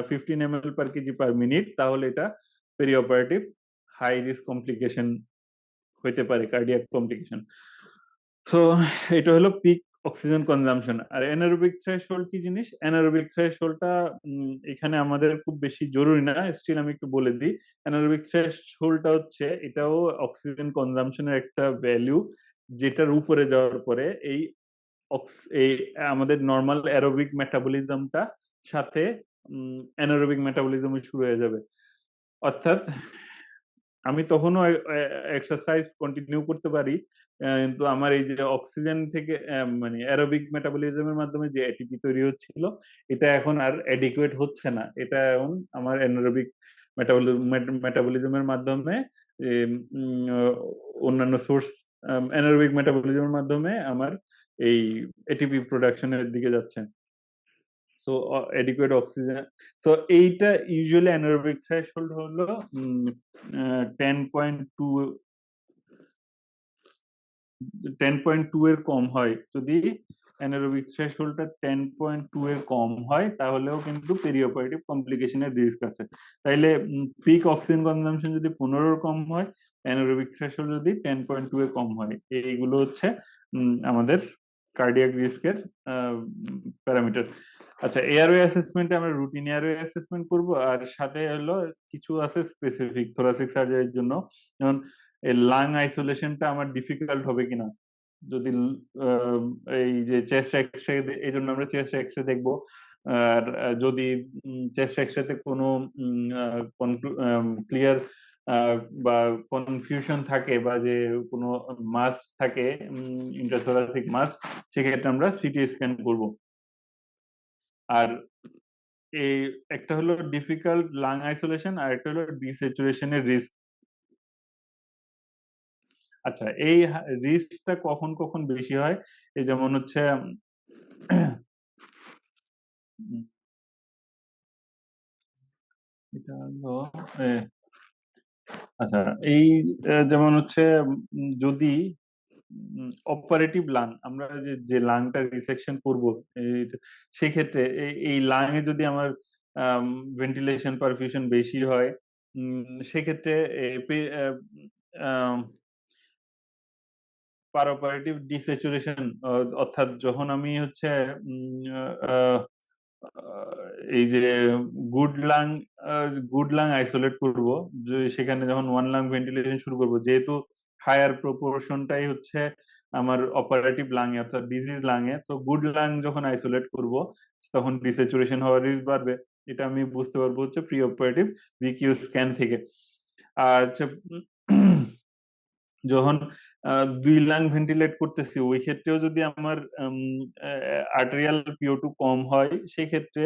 15 ml/kg/মিনিট, তাহলে এটা peri operative high risk complication হইতে পারে, কার্ডিয়াক কমপ্লিকেশন। সো এটা হলো পিক অক্সিজেন কনজাম্পশন। আর অ্যানারোবিক থ্রেশহোল্ড কি জিনিস? অ্যানারোবিক থ্রেশহোল্ডটা এখানে আমাদের খুব বেশি জরুরি না, স্টিল আমি একটু বলে দিই। অ্যানারোবিক থ্রেশহোল্ডটা হচ্ছে, এটাও অক্সিজেন কনজাম্পশনের একটা ভ্যালু, যেটার উপরে যাওয়ার পরে এই আমাদের নর্মাল অ্যারোবিক মেটাবলিজমটা সাথে অ্যানারোবিক মেটাবলিজম শুরু হয়ে যাবে। অর্থাৎ আমি তখনও এক্সারসাইজ কন্টিনিউ করতে পারি, কিন্তু আমার এই যে অক্সিজেন থেকে মানে অ্যারোবিক মেটাবলিজমের মাধ্যমে যে এটিপি তৈরি হচ্ছিল, এটা এখন আর এডিকুয়েট হচ্ছে না, এটা এখন আমার অ্যানারোবিক মেটাবলিজমের মাধ্যমে এম, উম, আহ, অন্যান্য সোর্স অ্যানারোবিক মেটাবলিজমের মাধ্যমে আমার এই এটিপি প্রোডাকশনের দিকে যাচ্ছে। সো এডিকুয়েট অক্সিজেন, সো এইটা ইউজুয়ালি অ্যানারোবিক থ্রেশহোল্ড হলো 10.2, 10.2 এর কম হয়। যদি অ্যানারোবিক থ্রেশহোল্ডটা 10.2 এর কম হয়, তাহলেও কিন্তু পেরিঅপারেটিভ কমপ্লিকেশনের রিস্ক আছে। তাইলে পিক অক্সিজেন কনজাম্পশন যদি 15-এর কম হয়, অ্যানারোবিক থ্রেশহোল্ড যদি 10.2 এ কম হয়, এইগুলো হচ্ছে আমাদের কার্ডিয়াক রিস্কের প্যারামিটার। আচ্ছা, এয়ারওয়ে অ্যাসেসমেন্টে আমরা রুটিন এয়ারওয়ে অ্যাসেসমেন্ট করব, আর সাথে হলো কিছু আছে স্পেসিফিক থোরাসিক সার্জারির জন্য, যেমন এই লাং আইসোলেশনটা আমার ডিফিকাল্ট হবে কিনা। যদি আহ, এই যে চেস্ট এক্সরে, এই জন্য আমরা চেস্ট এক্সরে দেখবো। আর যদি চেস্ট এক্সরেতে কোনো ক্লিয়ার বা কনফিউশন থাকে, বা যে কোনো মাস থাকে, ইন্ট্রাথোরাসিক মাস, সেক্ষেত্রে আমরা সিটি স্ক্যান করব। আর এই একটা হলো ডিফিকাল্ট লাং আইসোলেশন, আর একটা হলো ডিস্যাচুরেশনের রিস্ক। আচ্ছা, এই রিস্কটা কখন কখন বেশি হয়? এই যেমন হচ্ছে এটা হলো এ, আচ্ছা, এই যেমন হচ্ছে যদি অপারেটিভ লাং, আমরা যে যে লাংটা রিসেকশন করব, সেক্ষেত্রে এই লাংয়ে যদি আমার ভেন্টিলেশন পারফিউশন বেশি হয়, সেক্ষেত্রে পারোপারেটিভ ডিস্যাচুরেশন, অর্থাৎ যখন আমি হচ্ছে আহ, আহ, এই যে good lung good lung isolate করব, যে সেখানে যখন ওয়ান লাং ভেন্টিলেশন শুরু করব, যেহেতু হায়ার প্রপোর্শনটাই হচ্ছে আমার অপারেটিভ লাংয়ে অর্থাৎ ডিজিজ লাংয়ে, তো গুড লাং যখন আইসোলেট করব তখন ডিস্যাচুরেশন হওয়ার রিস্ক বাড়বে। এটা আমি বুঝতে পারবো হচ্ছে প্রি অপারেটিভ ভিকিউ স্ক্যান থেকে। আর হচ্ছে যখন দুই লাং ভেন্টিলেট করতেছি ওই ক্ষেত্রেও যদি আমার আর্টেরিয়াল পিও2 কম হয়, সেই ক্ষেত্রে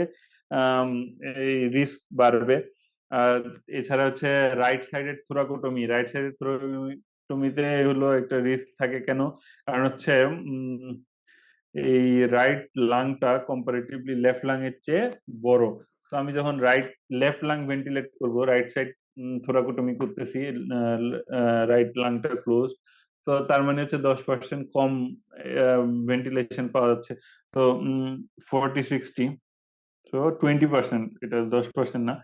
আম, এই রিস্ক বাড়বে। আর এছাড়া হচ্ছে রাইট সাইডের থোরাকোটমিতে হলো একটা রিস্ক থাকে কেন, কারণ হচ্ছে এই রাইট লাংটা কম্পারেটিভলি লেফট লাং এর চেয়ে বড়। তো আমি যখন লেফট লাং ভেন্টিলেট করব, রাইট সাইড থোরাকোটমি করতেছি, রাইট লাংটা ক্লোজ, তো তার মানে হচ্ছে 10% কম ভেন্টিলেশন পাওয়া যাচ্ছে। তো 40-60, তো 20%, এটা 10% না।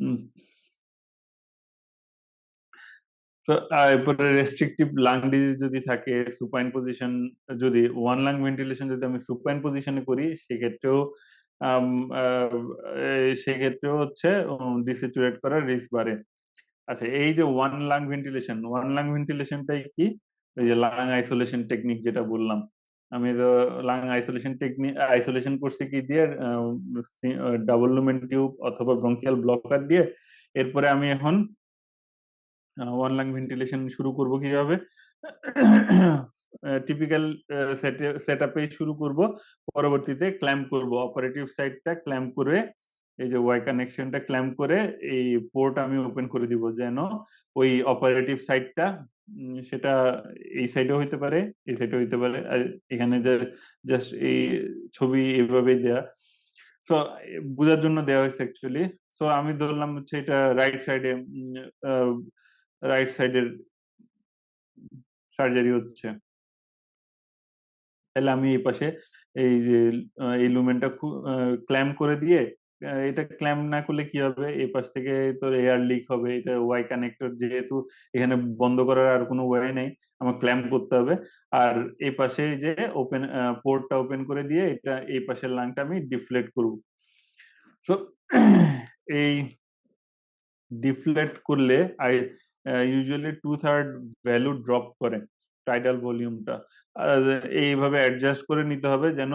উম, তো এরপরে রেস্ট্রিকটিভ লাং ডিজিজ যদি থাকে, সুপাইন পজিশন, যদি ওয়ান লাং ভেন্টিলেশন যদি আমি সুপাইন পজিশনে করি, সেক্ষেত্রেও আম, আহ, সেক্ষেত্রেও হচ্ছে ডিসেচুরেট করার রিস্ক বাড়ে। আচ্ছা, এই যে ওয়ান লাং ভেন্টিলেশনটাই কি? ওই যে লাং আইসোলেশন টেকনিক যেটা বললাম, আমি তো লাং আইসোলেশন করছি কি দিয়ে, ডাবল লুমেন টিউব অথবা ব্রঙ্কিয়াল ব্লকার দিয়ে। এরপরে আমি এখন ওয়ান লাং ভেন্টিলেশন শুরু করব কিভাবে? টিপিক্যাল সেট আপে শুরু করব, পরবর্তীতে ক্ল্যাম্প করব, অপারেটিভ সাইডটা ক্ল্যাম্প করে, এই যে ওয়াই কানেকশনটা ক্ল্যাম্প করে এই পোর্ট আমি ওপেন করে দিব, যেন ওই অপারেটিভ সাইডটা সেটা এই সাইডেও হইতে পারে, এই সাইডেও হইতে পারে। আর এখানে যে জাস্ট এই ছবি এভাবেই দেয়া, সো বোঝার জন্য দেওয়া হয়েছে অ্যাকচুয়ালি। সো আমি ধরলাম হচ্ছে এটা রাইট সাইডের সার্জারি হচ্ছে, তাহলে আমি এই পাশে এই যে এই লুমেনটা ক্ল্যাম্প করে দিয়ে, এটা ক্ল্যাম্প না করলে কি হবে, এই পাশ থেকে তোর এয়ার লিক হবে, এটা ওয়াই কানেক্টর যেহেতু, এখানে বন্ধ করার আর কোনো ওয়াই নেই, আমার ক্ল্যাম্প করতে হবে। আর এই পাশে যে পোর্টটা ওপেন করে দিয়ে এটা এই পাশের লাংটা আমি ডিফ্লেক্ট করব। সো এই ডিফ্লেক্ট করলে ইউজুয়ালি 2/3 ভ্যালু ড্রপ করে টাইডাল ভলিউমটা। এইভাবে অ্যাডজাস্ট করে নিতে হবে যেন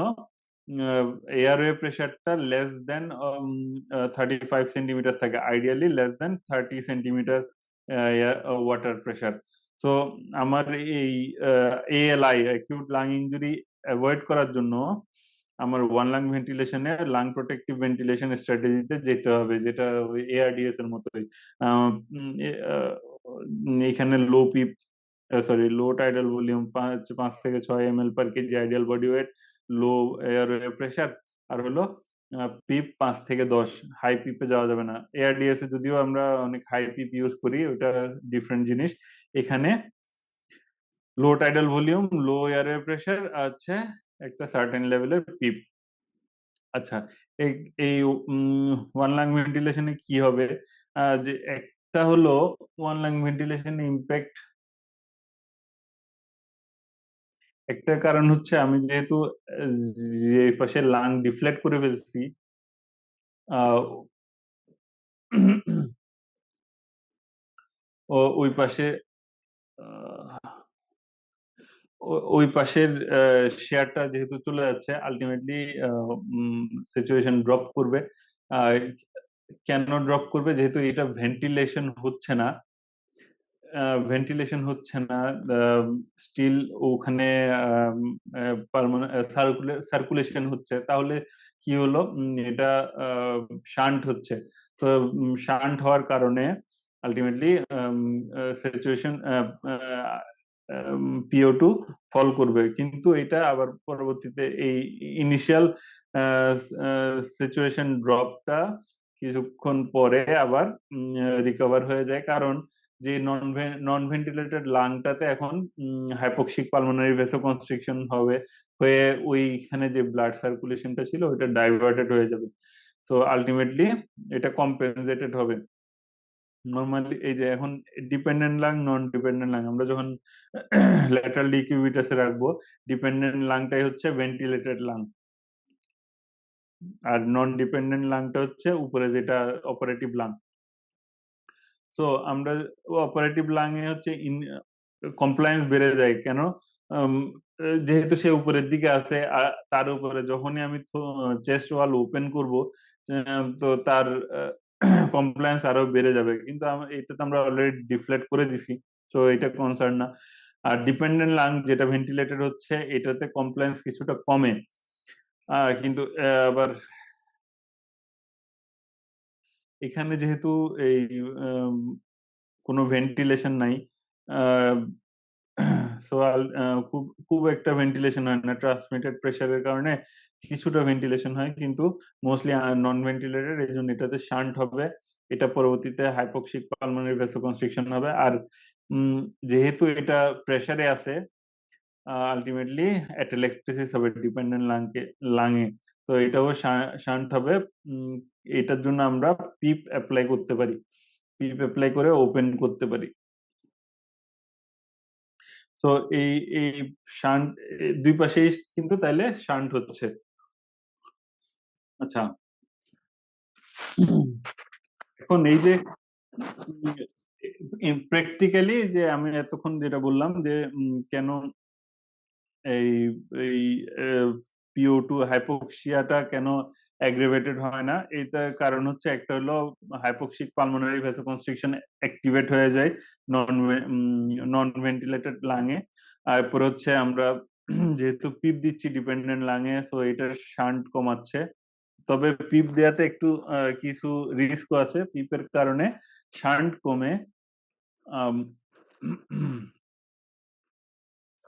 এয়ারওয়ে প্রেশারটা লেস দেন 35 সেন্টিমিটার থাকে, ideally less than 30 centimetre water pressure. So আমার এই ALI, acute lung injury avoid করার জন্য আমার ওয়ান লাং ভেন্টিলেশনে লাং প্রোটেক্টিভ ভেন্টিলেশন স্ট্র্যাটেজিতে যেতে হবে, যেটা ওই এআরডিএস এর মতোই। এখানে লো টাইডাল ভলিউম 5 থেকে 6 ml/kg আইডিয়াল বডি ওয়েট, লো এয়ারওয়ে প্রেশার, আর হলো পিপ 5 থেকে 10, হাই পিপে যাওয়া যাবে না। এআরডিএস এ যদিও আমরা অনেক হাই পিপ ইউজ করি, ওটা ডিফারেন্ট জিনিস। এখানে লো টাইডাল ভলিউম, লো এয়ারওয়ে প্রেশার আছে, একটা সার্টেন লেভেলের পিপ। আচ্ছা, এই এই ওয়ান লাং ভেন্টিলেশনে কি হবে? যে একটা হলো ওয়ান লাং ভেন্টিলেশন ইম্প্যাক্ট, একটা কারণ হচ্ছে আমি যেহেতু আহ, যে পাশে লাং ডিফ্লেক্ট করে ফেলছি, আহ, ওই পাশে আহ, ওই পাশের শেয়ারটা যেহেতু চলে যাচ্ছে, আলটিমেটলি সিচুয়েশন ড্রপ করবে। আহ, কেন ড্রপ করবে? যেহেতু এটা ভেন্টিলেশন হচ্ছে না, স্টিল ওখানে সার্কুলেশন হচ্ছে, তাহলে কি হলো, এটা শান্ট হচ্ছে। তো শান্ট হওয়ার কারণে আলটিমেটলি সিচুয়েশন পিও2 ফল করবে, কিন্তু এটা আবার পরবর্তীতে এই ইনিশিয়াল সিচুয়েশন ড্রপটা কিছুক্ষণ পরে আবার রিকভার হয়ে যায়, কারণ যে নন ভেন্টিলেটেড লাংটাতে এখন হাইপোক্সিক পালমোনারি ভেসোকনস্ট্রিকশন হবে, হয়ে ওইখানে যে ব্লাড সার্কুলেশনটা ছিল ওইটা ডাইভার্টেড হয়ে যাবে। তো আলটিমেটলি এটা কম্পেনসেটেড হবে। নর্মালি এই যে এখন ডিপেন্ডেন্ট লাং, নন ডিপেন্ডেন্ট লাং আমরা যখন ল্যাটারাল ডিকিউবিটাসে রাখবো, ডিপেন্ডেন্ট লাংটাই হচ্ছে ভেন্টিলেটেড লাং, আর নন ডিপেন্ডেন্ট লাংটা হচ্ছে উপরে যেটা অপারেটিভ লাং। সো আমরা অপারেটিভ লাং এ হচ্ছে কমপ্লায়েন্স বেড়ে যায় কেন? উম, যেহেতু সে উপরের দিকে আছে, তার উপরে যখনই আমি চেস্ট ওয়াল ওপেন করব, তো তার কমপ্লায়েন্স আরো বেড়ে যাবে, কিন্তু এটা তো আমরা অলরেডি ডিফ্লেক্ট করে দিছি, তো এটা কনসার্ন না। আর ডিপেন্ডেন্ট লাং যেটা ভেন্টিলেটেড হচ্ছে, এটাতে কমপ্লায়েন্স কিছুটা কমে, কিন্তু আবার এখানে যেহেতু এই আম, কোনো ভেন্টিলেশন নাই, সো খুব খুব একটা ভেন্টিলেশন হয় না, ট্রান্সমিটেড প্রেসারের কারণে কিছুটা ভেন্টিলেশন হয়, কিন্তু মোস্টলি নন ভেন্টিলেটেড, এই জন্য এটাতে শান্ট হবে। এটা পরবর্তীতে হাইপোক্সিক পালমোনারি ভ্যাসোকনস্ট্রিকশন হবে। আর উম, যেহেতু এটা প্রেসারে আছে, আলটিমেটলি অ্যাটেলেক্টেসিস হবে ডিপেন্ডেন্ট লাঙে। তো এটাও শান্ট হবে। উম, এটার জন্য আমরা পিপ অ্যাপ্লাই করতে পারি, পিপ অ্যাপ্লাই করে ওপেন করতে পারি। তো এই এই শান্ট দুই পাশেই কিন্তু তাইলে শান্ট হচ্ছে। আচ্ছা, এখন এই যে প্র্যাকটিক্যালি যে আমি এতক্ষণ যেটা বললাম যে কেন এই এই পিও2 হাইপোক্সিয়াটা কেন অ্যাগ্রেভেটেড হয় না, এটার কারণ হচ্ছে একটা হলো হাইপোক্সিক পালমোনারি ভ্যাসোকনস্ট্রিকশন অ্যাক্টিভেট হয়ে যায় নন নন ভেন্টিলেটেড লাঙে। আর এরপর হচ্ছে আমরা যেহেতু পিপ দিচ্ছি ডিপেন্ডেন্ট লাঙে, সো এটার শান্ট কমাচ্ছে। তবে পিপ দেওয়াতে একটু কিছু রিস্কও আছে, পিপের কারণে শান্ট কমে,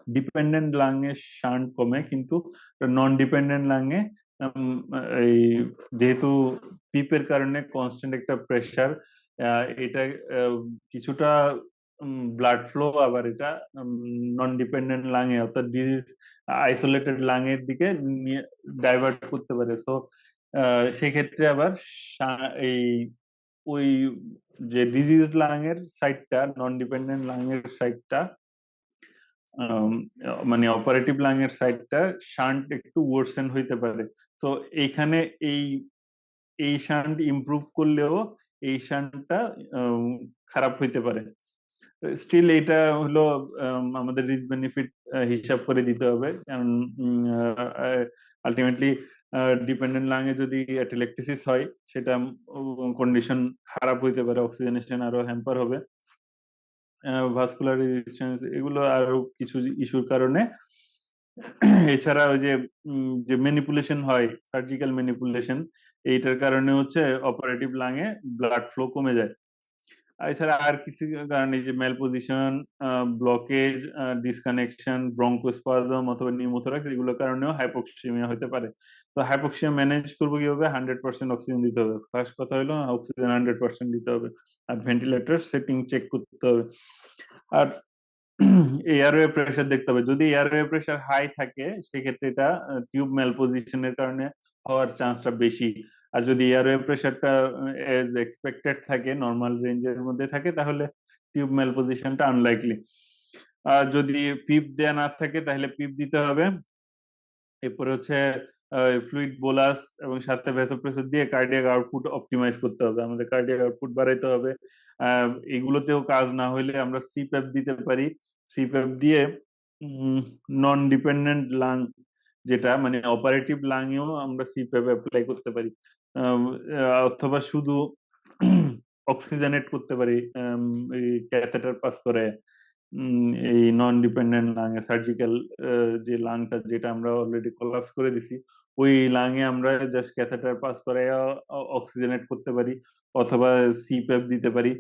ডিপেন্ডেন্ট লাংয়ে শান্ট কমে, কিন্তু নন ডিপেন্ডেন্ট লাংয়ে এই যেহেতু পিপের কারণে কনস্ট্যান্ট একটা প্রেসার, এটা আহ, কিছুটা ব্লাড ফ্লো, আবার এটা নন ডিপেন্ডেন্ট লাংয়ে অর্থাৎ ডিজিজ আইসোলেটেড লাংয়ের দিকে ডাইভার্ট করতে পারে। সো সেক্ষেত্রে আবার এই ওই যে ডিজিজ লাংয়ের সাইডটা, নন ডিপেন্ডেন্ট লাংয়ের সাইডটা, আম, মানে অপারেটিভ লাং এর সাইডটা শান্ট একটু ওয়ার্সেন হইতে পারে। তো এইখানে এই এই শান্ট ইমপ্রুভ করলেও এই শান্টটা খারাপ হইতে পারে। স্টিল এটা হলো আমাদের রিস্ক বেনিফিট হিসাব করে দিতে হবে, কারণ আলটিমেটলি ডিপেন্ডেন্ট লাংয়ে যদি অ্যাটেলেক্টেসিস হয়, সেটা কন্ডিশন খারাপ হইতে পারে, অক্সিজেনেশন আরো হ্যাম্পার হবে, ভাস্কুলার রেজিস্ট্যান্স, এগুলো আরো কিছু ইস্যুর কারণে। এছাড়া ওই যে যে ম্যানিপুলেশন হয়, সার্জিক্যাল ম্যানিপুলেশন, এইটার কারণে হচ্ছে অপারেটিভ লাংয়ে ব্লাড ফ্লো কমে যায়। এছাড়া আর কিছু কারণে যে malposition, blockage, disconnection, bronchospasm অথবা নিউমোথোরাক্স, এগুলোর কারণেও হাইপোক্সিমিয়া হতে পারে। তো হাইপোক্সিয়া ম্যানেজ করবো কিভাবে? 100% অক্সিজেন দিতে হবে, ফার্স্ট কথা হলো অক্সিজেন 100% দিতে হবে, আর ভেন্টিলেটর সেটিং চেক করতে হবে। আর এয়ারওয়ে প্রেশার দেখতে হবে, যদি এয়ারওয়ে প্রেশার হাই থাকে সেক্ষেত্রে এটা টিউব মেল পজিশনের কারণে হওয়ার চান্সটা বেশি। আর যদি এয়ারওয়ে প্রেশারটা এজ এক্সপেক্টেড থাকে, নর্মাল রেঞ্জের মধ্যে থাকে, তাহলে টিউব মেল পজিশনটা আনলাইকলি। আর যদি পিপ দেয়া না থাকে তাহলে পিপ দিতে হবে। এরপরে হচ্ছে ফ্লুইড বোলাস এবং সাথে ভ্যাসোপ্রেসর দিয়ে কার্ডিয়াক আউটপুট অপটিমাইজ করতে হবে, আমাদের কার্ডিয়াক আউটপুট বাড়াইতে হবে। এগুলোতেও কাজ না হলে আমরা সিপ্যাপ দিতে পারি। সিপ্যাপ দিয়ে নন ডিপেন্ডেন্ট লাং, যেটা মানে অপারেটিভ লাংেও আমরা সিপ্যাপ অ্যাপ্লাই করতে পারি, অথবা শুধু অক্সিজেনেট করতে পারি, এই ক্যাথেটার পাস করে এই নন ডিপেন্ডেন্ট লাংয়ে, সার্জিক্যাল যে লাংটা যেটা আমরা অলরেডি কোলাপস করে দিছি, ওই লাংয়ে আমরা জাস্ট ক্যাথেটার পাস করে অক্সিজেনেট করতে পারি, অথবা সিপ্যাপ দিতে পারি।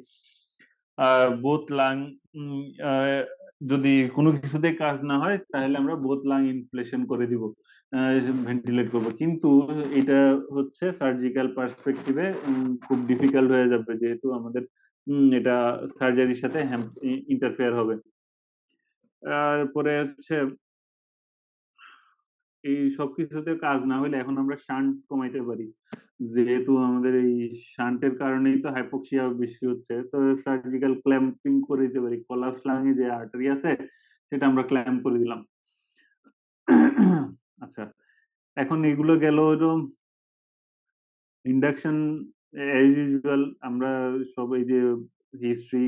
বোথ লাং যদি কোনো কিছুতে কাজ না হয় তাহলে আমরা বোথ লাং ইনফ্লেশন করে দিব, ভেন্টিলেট করব, কিন্তু এটা হচ্ছে সার্জিক্যাল পার্সপেক্টিভে খুব ডিফিকাল্ট হয়ে যাবে, যেহেতু আমাদের এটা সার্জারির সাথে ইন্টারফেয়ার হবে। তারপরে হচ্ছে এই সবকিছুতে কাজ না হলে এখন আমরা শান্ট কমাইতে পারি। যেহেতু আমাদের এই শান্টের কারণেই তো হাইপোক্সিয়া বেশি হচ্ছে, তো সার্জিক্যাল ক্ল্যাম্পিং করে দিতে পারি, কলাপস লাংয়ে যে আর্টারি আছে সেটা আমরা ক্ল্যাম্প করে দিলাম। আচ্ছা, এখন এগুলো গেল হলো ইন্ডাকশন। এজ ইউজুয়াল আমরা সব এই যে হিস্ট্রি,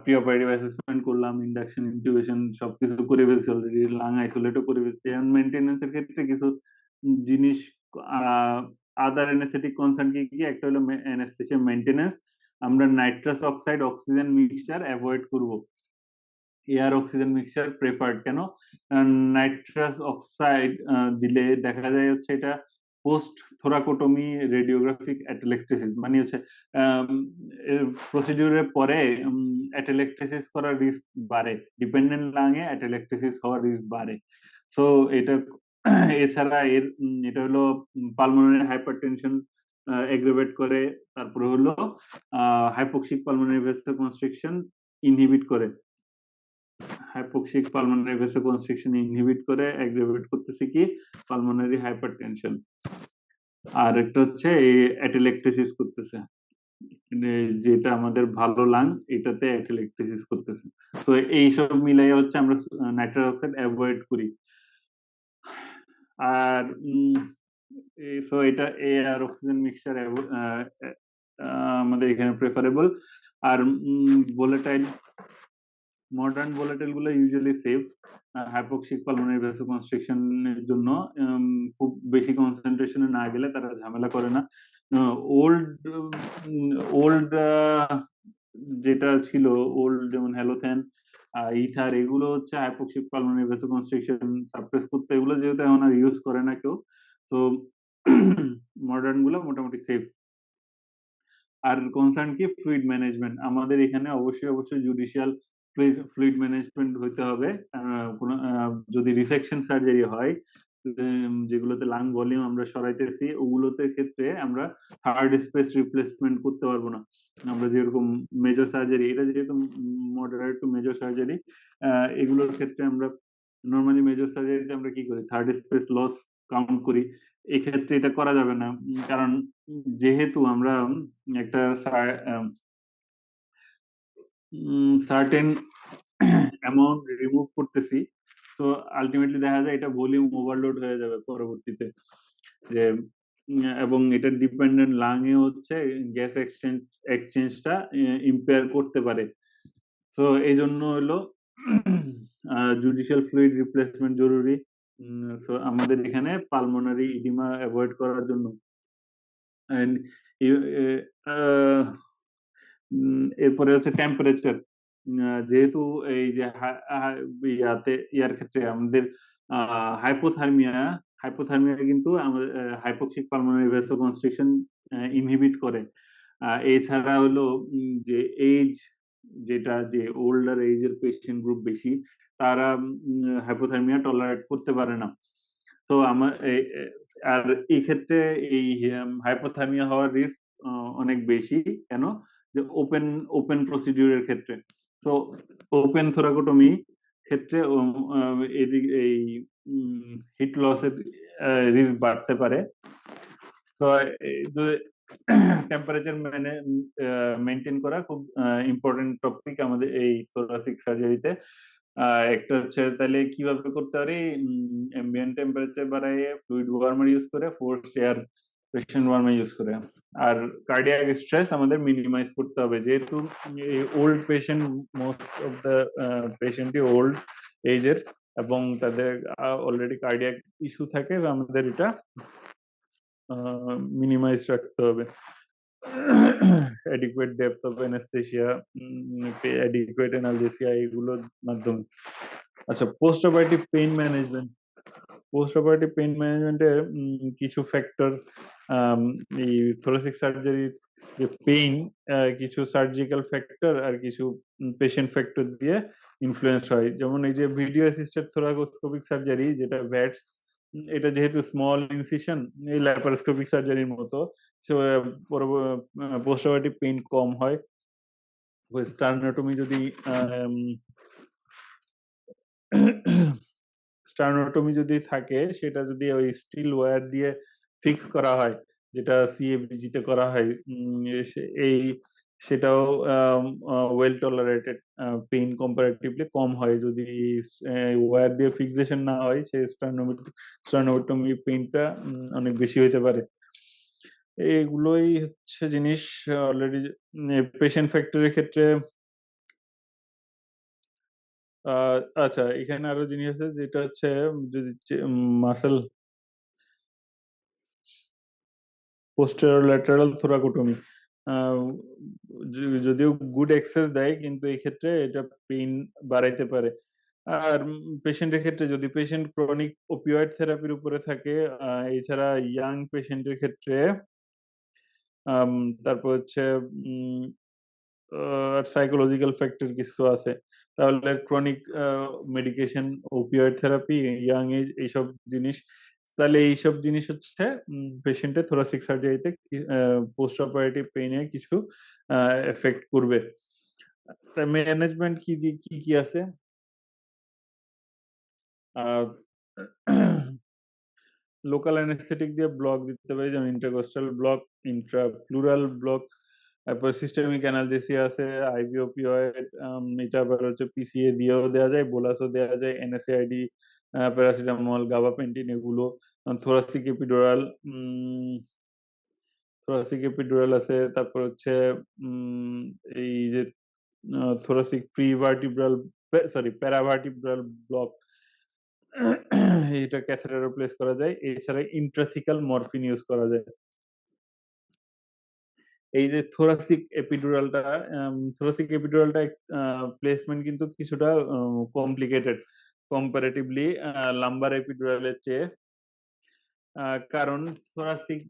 প্রি অপারেটিভ অ্যাসেসমেন্ট করলাম, ইন্ডাকশন ইনটিউবেশন সবকিছু করে ফেলছি অলরেডি, লাং আইসোলেটও করে ফেলছি। এখন মেনটেনেন্স এর ক্ষেত্রে কিছু জিনিস, আদার অ্যানেস্থেটিক কনসার্ন কি কি, একটা হলো অ্যানেস্থেসিয়া মেনটেনেন্স। আমরা nitrous oxide oxygen mixture avoid করব, এয়ার অক্সিজেন মিক্সচার প্রেফার্ড। কেন? নাইট্রাস অক্সাইড দিলে দেখা যায় হচ্ছে এটা পোস্ট থোরাকোটমি রেডিওগ্রাফিক অ্যাটেলেক্টেসিস, মানে হচ্ছে প্রসিডিউরের পরে অ্যাটেলেক্টেসিস করার রিস্ক বাড়ে, ডিপেন্ডেন্ট লাংয়ে অ্যাটেলেক্টেসিস হওয়ার রিস্ক বাড়ে। সো এটা এছাড়া এটা হলো পালমোনারি হাইপারটেনশন এগ্রেভেট করে, তারপরে হলো হাইপোক্সিক পালমোনারি ভেসোকনস্ট্রিকশন ইনহিবিট করে, হাইপোক্সিক পালমোনারি ভেসোকনস্ট্রিকশন ইনহিবিট করে, অ্যাগ্রেভেট করতেছে কি পালমোনারি হাইপারটেনশন। আর একটা হচ্ছে এই অ্যাটেলেক্টেসিস করতেছে, যেটা আমাদের ভালো লাং এটাতে অ্যাটেলেক্টেসিস করতেছে। তো এইসব মিলাই হচ্ছে আমরা নাইট্রাস অক্সাইড অ্যাভয়েড করি। আর সো এটা এয়ার অক্সিজেন মিক্সচার আমাদের এখানে প্রেফারেবল। আর ভোলাটাইল, মডার্ন ভোলাটাইল গুলো ইউজুয়ালি সেফ হাইপোক্সিক পালমোনারি ভেসোকনস্ট্রিকশনের জন্য। খুব বেশি কনসেন্ট্রেশনে না গেলে তারা ঝামেলা করে না। ওল্ড ওল্ড যেটা ছিল ওল্ড, যেমন হ্যালোথেন, ইথার, এগুলো হচ্ছে হাইপোক্সিক পালমোনারি ভেসোকনস্ট্রিকশন সাপ্রেস করতে, এগুলো যেহেতু এখন আর ইউজ করে না কেউ, তো মডার্ন গুলো মোটামুটি সেফ। আর কনসার্ন কি ফ্লুইড ম্যানেজমেন্ট, আমাদের এখানে অবশ্যই অবশ্যই জুডিশিয়াল ফ্লুইড ম্যানেজমেন্ট হইতে হবে। যদি রিসেকশন সার্জারি হয়, যেগুলোতে লাং ভলিউম আমরা সরাইতেছি, ওগুলোতে ক্ষেত্রে আমরা থার্ড স্পেস রিপ্লেসমেন্ট করতে পারবো না। আমরা যেরকম মেজর সার্জারি, এটা যেহেতু মডারেট টু মেজর সার্জারি, এগুলোর ক্ষেত্রে আমরা নর্মালি মেজর সার্জারিতে আমরা কি করি, থার্ড স্পেস লস কাউন্ট করি। এক্ষেত্রে এটা করা যাবে না, কারণ যেহেতু আমরা একটা সার্টেন অ্যামাউন্ট রিমুভ করতেছি, তো আলটিমেটলি দেখা যায় এটা ভলিউম ওভারলোড হয়ে যাবে পরবর্তীতে, যে এবং এটা ডিপেন্ডেন্ট লাং এ হচ্ছে গ্যাস এক্সচেঞ্জটা ইম্পেয়ার করতে পারে। তো এই জন্য হলো জুডিশিয়াল ফ্লুইড রিপ্লেসমেন্ট জরুরি। তো আমাদের এখানে পালমোনারি ইডিমা অ্যাভয়েড করার জন্য। And এরপরে হচ্ছে টেম্পারেচার, যেহেতু এই যে ইয়ার ক্ষেত্রে আমাদের হাইপোথার্মিয়া, হাইপোথার্মিয়া কিন্তু আমাদের হাইপোক্সিক পালমোনারি ভেসোকনস্ট্রিকশন ইনহিবিট করে। এছাড়া হলো যে এজ, যেটা যে ওল্ডার এজের পেশেন্ট গ্রুপ বেশি, তারা হাইপোথার্মিয়া টলারেট করতে পারে না। তো আমার আর এই ক্ষেত্রে এই হাইপোথার্মিয়া হওয়ার রিস্ক অনেক বেশি। কেন? যে ওপেন ওপেন প্রসিডিউরের ক্ষেত্রে, তো ওপেন থোরাকোটমি ক্ষেত্রে এই হিট লসের রিস্ক বাড়তে পারে। তো টেম্পারেচার মেনটেন করা খুব ইম্পর্টেন্ট টপিক আমাদের এই থোরাসিক সার্জারিতে। একটা হচ্ছে তাহলে কিভাবে করতে পারি, অ্যাম্বিয়েন্ট টেম্পারেচার বাড়াইয়ে ফ্লুইড ওয়ার্মার ইউজ করে, forced air patient warmer use করে। আর কার্ডিয়াক স্ট্রেস আমাদের মিনিমাইজ করতে হবে, যেহেতু old patient, most of the পেশেন্টই ওল্ড এজের এবং তাদের অলরেডি কার্ডিয়াক ইস্যু থাকে, আমাদের এটা মিনিমাইজ রাখতে হবে। adequate depth of anesthesia, adequate analgesia, এগুলোর মাধ্যমে। আচ্ছা, post operative pain management, post operative pain ম্যানেজমেন্টের কিছু ফ্যাক্টর, এই থোরাসিক সার্জারির যে পেইন, কিছু সার্জিক্যাল ফ্যাক্টর আর কিছু পেশেন্ট ফ্যাক্টর দিয়ে ইনফ্লুয়েন্স হয়। যেমন এই যে ভিডিও অ্যাসিস্টেড থোরাকোস্কোপিক সার্জারি, যেটা ভ্যাটস, এটা যেহেতু স্মল ইনসিশন, এই ল্যাপারোস্কোপিক সার্জারির মতো, পোস্ট অপারেটিভ পেইন কম হয়। স্টার্নোটমি যদি স্টার্নোটমি যদি থাকে, সেটা যদি ওই স্টিল ওয়্যার দিয়ে ফিক্স করা হয়, যেটা সিএবিজি তে করা হয়, এই সেটাও ওয়েল টলারেটেড, পেইন কম্পারেটিভলি কম হয় যদি ওয়্যার দিয়ে ফিক্সেশন না হয়, সেই স্টার্নোটমি পেইনটা অনেক বেশি হইতে পারে। এগুলোই হচ্ছে জিনিস অলরেডি। পেশেন্ট ফ্যাক্টরের ক্ষেত্রে আচ্ছা, এখানে আরো জিনিস আছে যেটা হচ্ছে যদি মাসেল পোস্টেরো ল্যাটারাল থোরাকোটমি, যদিও গুড এক্সেস দেয় কিন্তু এই ক্ষেত্রে এটা পেইন বাড়াইতে পারে। আর পেশেন্টের ক্ষেত্রে যদি পেশেন্ট ক্রনিক ওপিওয়েড থেরাপির উপরে থাকে, এছাড়া ইয়াং পেশেন্টের ক্ষেত্রে আম, তারপর হচ্ছে সাইকোলজিক্যাল ফ্যাক্টর কিছু আছে, তাহলে chronic medication, opioid therapy, young age, এইসব জিনিস, তাহলে এইসব জিনিস হচ্ছে পেশেন্টের থোরাসিক সার্জারিতে পোস্ট অপারেটিভ পেইনে কিছু এফেক্ট করবে। ম্যানেজমেন্ট কি কি আছে? লোকাল অ্যানেস্থেটিক দিয়ে ব্লক দিতে পারি, যেমন ইন্টারকোস্টাল ব্লক, ইন্ট্রাপ্লুরাল ব্লক, তারপর সিস্টেমিক অ্যানালজেসিয়া আছে, আইভি ওপিওয়েড, এটা আবার হচ্ছে পিসিএ দিয়েও দেওয়া যায়, বোলাসও দেওয়া যায়, এনএসএআইডি, প্যারাসিটামল, গাবাপেন্টিন, এগুলো। থোরাসিক এপিডুরাল, থোরাসিক এপিডুরাল আছে, তারপর হচ্ছে উম, এই যে থোরাসিক প্রিভার্টিব্রাল, সরি প্যারাভার্টিব্রাল ব্লক, এটা ক্যাথেটার প্লেস করা যায়। এছাড়া ইন্ট্রাথিক্যাল মরফিন ইউজ করা যায়। এই যে থোরাসিক এপিডুরালটা প্লেসমেন্ট কিন্তু কিছুটা কমপ্লিকেটেড কম্পারেটিভলি লাম্বার এপিডুরালের চেয়ে। কারণ থোরাসিক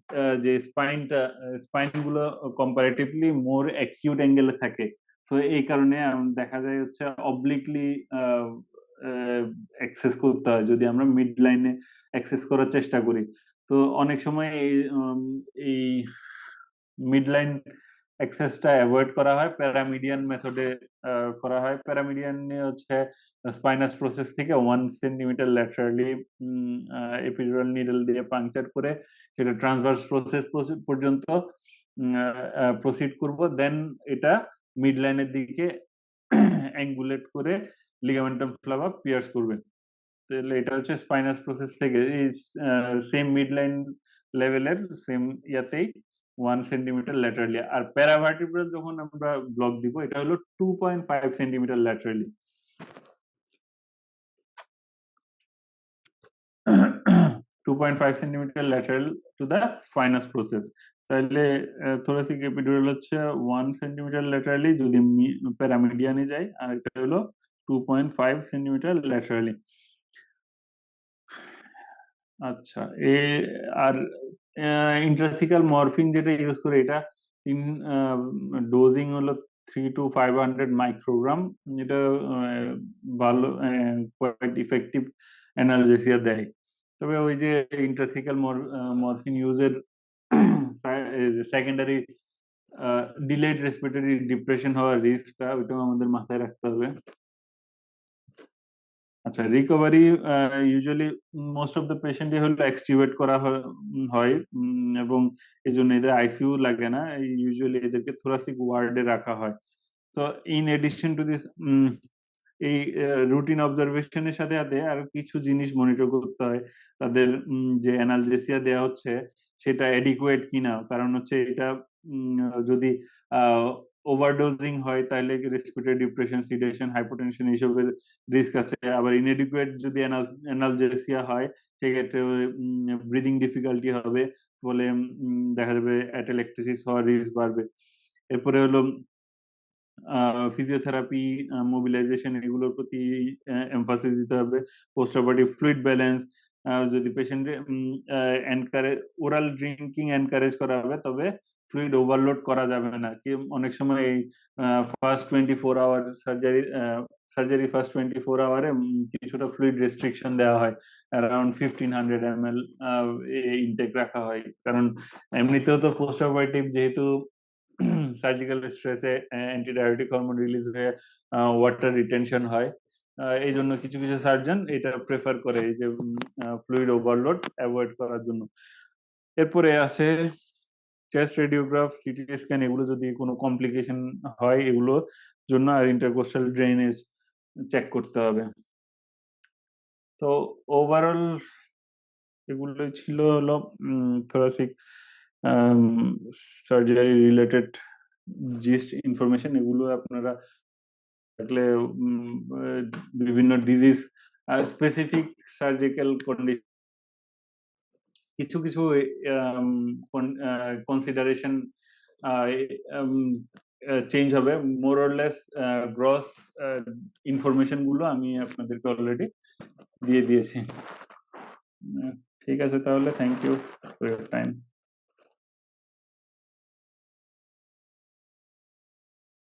যে স্পাইন গুলো কম্পারেটিভলি মোর অ্যাকিউট অ্যাঙ্গেলে থাকে। তো এই কারণে দেখা যায় হচ্ছে অবলিকলি অ্যাক্সেস করতে হয় যদি আমরা মিড লাইনে অ্যাক্সেস করার চেষ্টা করি। তো অনেক সময় এই মিড লাইন অ্যাক্সেসটা অ্যাভয়েড করা হয়, প্যারামিডিয়ান মেথডে করা হয়। প্যারামিডিয়ান হচ্ছে স্পাইনাস প্রসেস থেকে 1 সেন্টিমিটার ল্যাটারালি এপিডুরাল নিডল দিয়ে পাংচার করে সেটা ট্রান্সভার্স প্রসেস পর্যন্ত প্রসিড করব, দেন এটা মিড লাইনের দিকে অ্যাঙ্গুলেট করে লিগামেন্টাম ফ্লাভা পিয়ার্স করবে। তাহলে এটা হচ্ছে স্পাইনাস প্রসেস থেকে এই সেম মিড লাইন লেভেলের সেম ইয়াতেই 1 সেন্টিমিটার ল্যাটারালি। আর প্যারাভার্টিব্রাল যখন আমরা ব্লক দিব, এটা হলো 2.5 centimetre laterally. 2.5 centimetre lateral to the spinous process. তাহলে থোরাসিক এপিডুরাল হচ্ছে 1 সেন্টিমিটার ল্যাটারালি যদি প্যারামিডিয়ানে যায়, আর এটা হলো 2.5 সেন্টিমিটার ল্যাটারালি। আচ্ছা, আর ইন্ট্রাথিক্যাল মরফিন যেটা ইউজ করে, এটা ইন ডোজিং হলো 3 to 500 মাইক্রোগ্রাম। এটা ভালো, কোয়াইট ইফেক্টিভ অ্যানালজেসিয়া দেয়। তবে ওই যে ইন্ট্রাথিক্যাল মরফিন ইউজের সেকেন্ডারি ডিলেড রেসপিরেটরি ডিপ্রেশন হওয়ার রিস্কটা, ওইটাও আমাদের মাথায় রাখতে হবে। আচ্ছা, recovery usually most of the পেশেন্টই হলো এক্সটিউবেট করা হয়, এবং এই জন্য এদের আইসিইউ লাগে না, ইউজুয়ালি এদেরকে থোরাসিক ওয়ার্ডে রাখা হয়। তো ইন এডিশন টু দিস, এই রুটিন অবজারভেশনের সাথে সাথে আরো কিছু জিনিস মনিটর করতে হয়। তাদের যে অ্যানালজেসিয়া দেওয়া হচ্ছে সেটা এডিকুয়েট কিনা, কারণ হচ্ছে এটা যদি ওভারডোজিং হয় তাহলে রেসপিরেটরি ডিপ্রেশন, সিডেশন, হাইপোটেনশন এইসবের রিস্ক আছে। আবার ইনএডিকুয়েট যদি অ্যানালজেসিয়া হয় সেক্ষেত্রে ব্রিদিং ডিফিকাল্টি হবে, ফলে দেখা যাবে অ্যাটেলেক্টেসিস হওয়ার রিস্ক বাড়বে। এরপরে হলো ফিজিওথেরাপি, মোবিলাইজেশন, এগুলোর প্রতি এমফাসিস দিতে হবে। পোস্ট অপারেটিভ ফ্লুইড ব্যালেন্স, যদি পেশেন্টে এনকারেজ, ওরাল ড্রিঙ্কিং এনকারেজ করা হবে, তবে ফ্লুইড ওভারলোড করা যাবে না। কি অনেক সময় এই ফার্স্ট 24 আওয়ার ফার্স্ট 24 আওয়ারে কিছুটা ফ্লুইড রেস্ট্রিকশন দেওয়া হয়, অ্যারাউন্ড 1500 ml ইনটেক রাখা হয়। কারণ এমনিতেও তো পোস্ট অপারেটিভ যেহেতু সার্জিক্যাল স্ট্রেসে অ্যান্টিডায়াবেটিক হরমোন রিলিজ হয়ে ওয়াটার রিটেনশন হয়, এই জন্য কিছু কিছু সার্জন এটা প্রেফার করে, এই যে ফ্লুইড ওভারলোড অ্যাভয়েড করার জন্য। এরপরে আছে চেস্ট রেডিওগ্রাফ, সিটি স্ক্যান, এগুলো যদি কোনো কমপ্লিকেশন হয় এগুলোর জন্য আর ইন্টারকোস্টাল ড্রেনেজ চেক করতে হবে। তো ওভারঅল এগুলোই ছিল হলো thoracic surgery related gist information. এগুলো আপনারা থাকলে বিভিন্ন ডিজিজ আর স্পেসিফিক সার্জিক্যাল কন্ডিশন কিছু কিছু কনসিডারেশন চেঞ্জ হবে। More or less gross information গুলো আমি আপনাদেরকে অলরেডি দিয়ে দিয়েছি। ঠিক আছে, তাহলে thank you for your time.